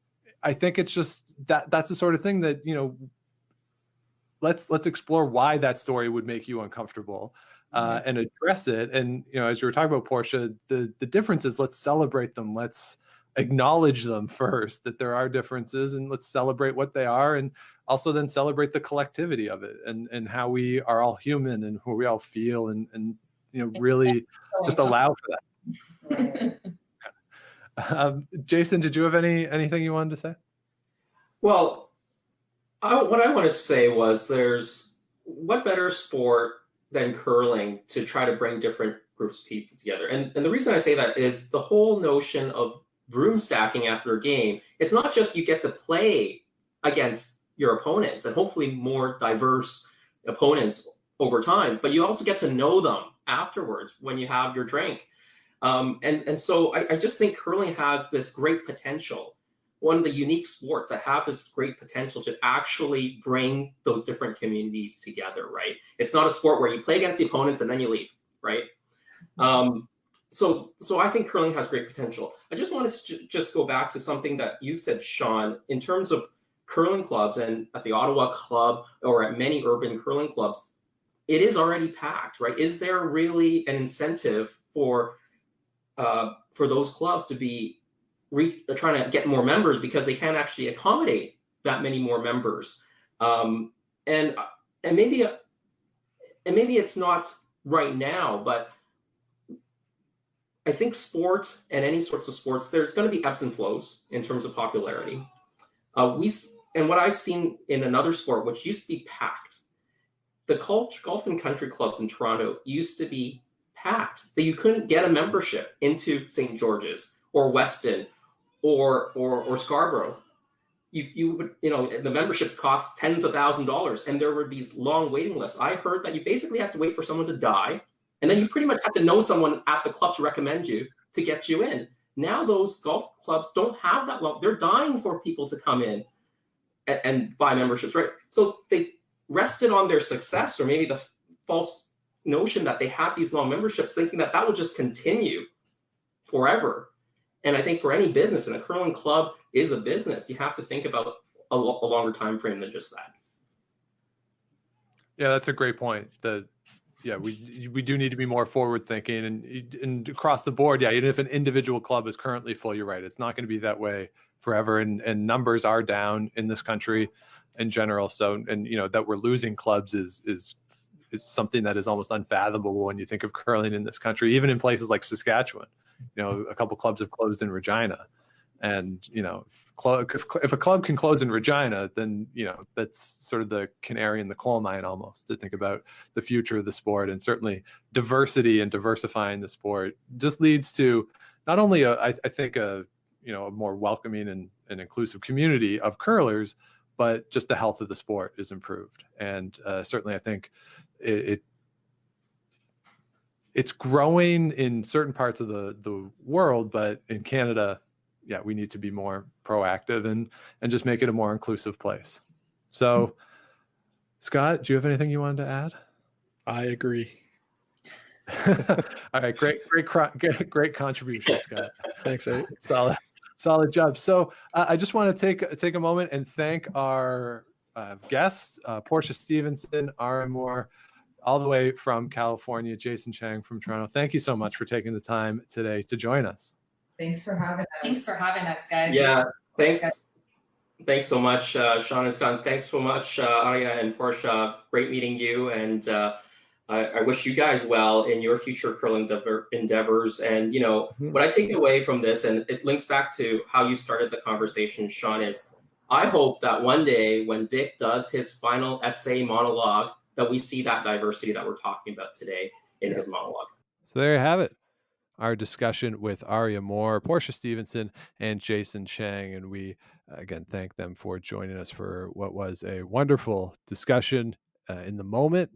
I think it's just that's the sort of thing that, you know, let's explore why that story would make you uncomfortable, and address it. And, you know, as you were talking about, Porsche, the differences, let's celebrate them. Let's acknowledge them first, that there are differences, and let's celebrate what they are, and also then celebrate the collectivity of it, and how we are all human and who we all feel, and you know, really just allow for that. Jason, did you have anything you wanted to say? Well, what I want to say was, what better sport than curling to try to bring different groups of people together? And the reason I say that is the whole notion of broom stacking after a game. It's not just you get to play against your opponents, and hopefully more diverse opponents over time, but you also get to know them afterwards when you have your drink. And so I just think curling has this great potential, one of the unique sports that have this great potential to actually bring those different communities together, right? It's not a sport where you play against the opponents and then you leave, right? So I think curling has great potential. I just wanted to just go back to something that you said, Sean, in terms of curling clubs, and at the Ottawa Club or at many urban curling clubs, it is already packed, right? Is there really an incentive for those clubs to be trying to get more members because they can't actually accommodate that many more members? And maybe it's not right now, but I think sport and any sorts of sports, there's going to be ebbs and flows in terms of popularity. And what I've seen in another sport, which used to be packed, the golf and country clubs in Toronto used to be packed, that you couldn't get a membership into St. George's or Weston or Scarborough. you would, the memberships cost tens of thousands of dollars, and there were these long waiting lists. I heard that you basically have to wait for someone to die, and then you pretty much have to know someone at the club to recommend you to get you in. Now those golf clubs don't have that long. They're dying for people to come in and buy memberships, right? So they rested on their success, or maybe the false notion that they have these long memberships, thinking that will just continue forever. And I think for any business, and a curling club is a business, you have to think about a longer time frame than just that. Yeah, that's a great point. We do need to be more forward thinking, and across the board. Yeah, even if an individual club is currently full, you're right, it's not going to be that way forever. And numbers are down in this country in general. So, and that we're losing clubs is something that is almost unfathomable when you think of curling in this country. Even in places like Saskatchewan, a couple clubs have closed in Regina. And, if a club can close in Regina, then, that's sort of the canary in the coal mine almost, to think about the future of the sport. And certainly diversity and diversifying the sport just leads to not only I think a more welcoming and inclusive community of curlers, but just the health of the sport is improved. And certainly I think it's growing in certain parts of the world, but in Canada, yeah, we need to be more proactive and just make it a more inclusive place. So, Scott, do you have anything you wanted to add? I agree. All right, great contribution, Scott. Thanks, Ed. Solid job. So I just want to take a moment and thank our guests, Porsche Stephenson, Auria Moore, all the way from California, Jason Chang from Toronto. Thank you so much for taking the time today to join us. Thanks for having us. Thanks for having us, guys. Yeah, thanks. Thanks so much, Sean and Scott. Thanks so much, Auria and Porsche. Great meeting you, and I wish you guys well in your future curling endeavors. And what I take away from this, and it links back to how you started the conversation, Sean, is I hope that one day when Vic does his final essay monologue, that we see that diversity that we're talking about today in his monologue. So there you have it. Our discussion with Auria Moore, Porsche Stephenson, and Jason Chang. And we, again, thank them for joining us for what was a wonderful discussion in the moment.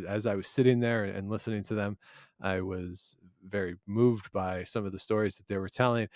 As I was sitting there and listening to them, I was very moved by some of the stories that they were telling.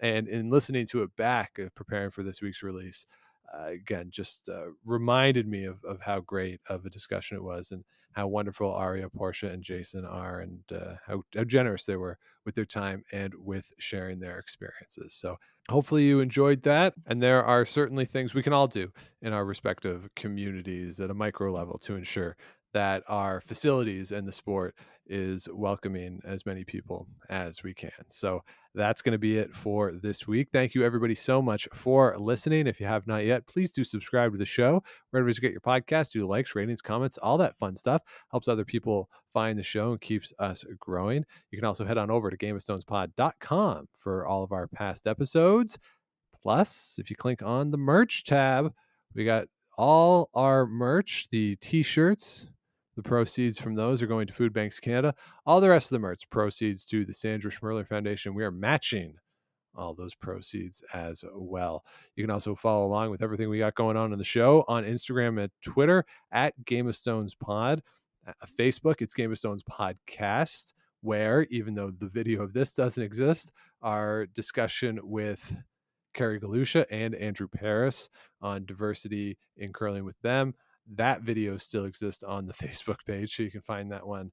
And in listening to it back, preparing for this week's release, again, just reminded me of how great of a discussion it was, and how wonderful Auria, Porsche, and Jason are, and how generous they were with their time and with sharing their experiences. So hopefully you enjoyed that. And there are certainly things we can all do in our respective communities at a micro level to ensure that our facilities and the sport is welcoming as many people as we can. So that's going to be it for this week. Thank you, everybody, so much for listening. If you have not yet, please do subscribe to the show. Wherever you get your podcast, do the likes, ratings, comments, all that fun stuff. Helps other people find the show and keeps us growing. You can also head on over to gameofstonespod.com for all of our past episodes. Plus, if you click on the merch tab, we got all our merch, the t-shirts. The proceeds from those are going to Food Banks Canada. All the rest of the merch proceeds to the Sandra Schmerler Foundation. We are matching all those proceeds as well. You can also follow along with everything we got going on the show on Instagram and Twitter at Game of Stones Pod. Facebook, it's Game of Stones Podcast, where, even though the video of this doesn't exist, our discussion with Kerry Galusha and Andrew Paris on diversity in curling with them, that video still exists on the Facebook page, so you can find that one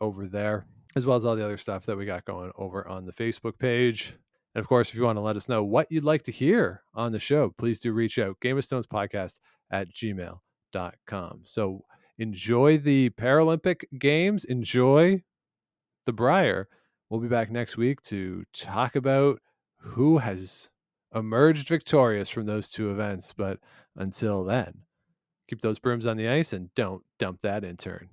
over there, as well as all the other stuff that we got going over on the Facebook page. And of course, if you want to let us know what you'd like to hear on the show, please do reach out, gameofstonespodcast@gmail.com. So enjoy the Paralympic Games, enjoy the Brier. We'll be back next week to talk about who has emerged victorious from those two events. But until then, keep those brooms on the ice and don't dump that intern.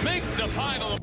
Make the final.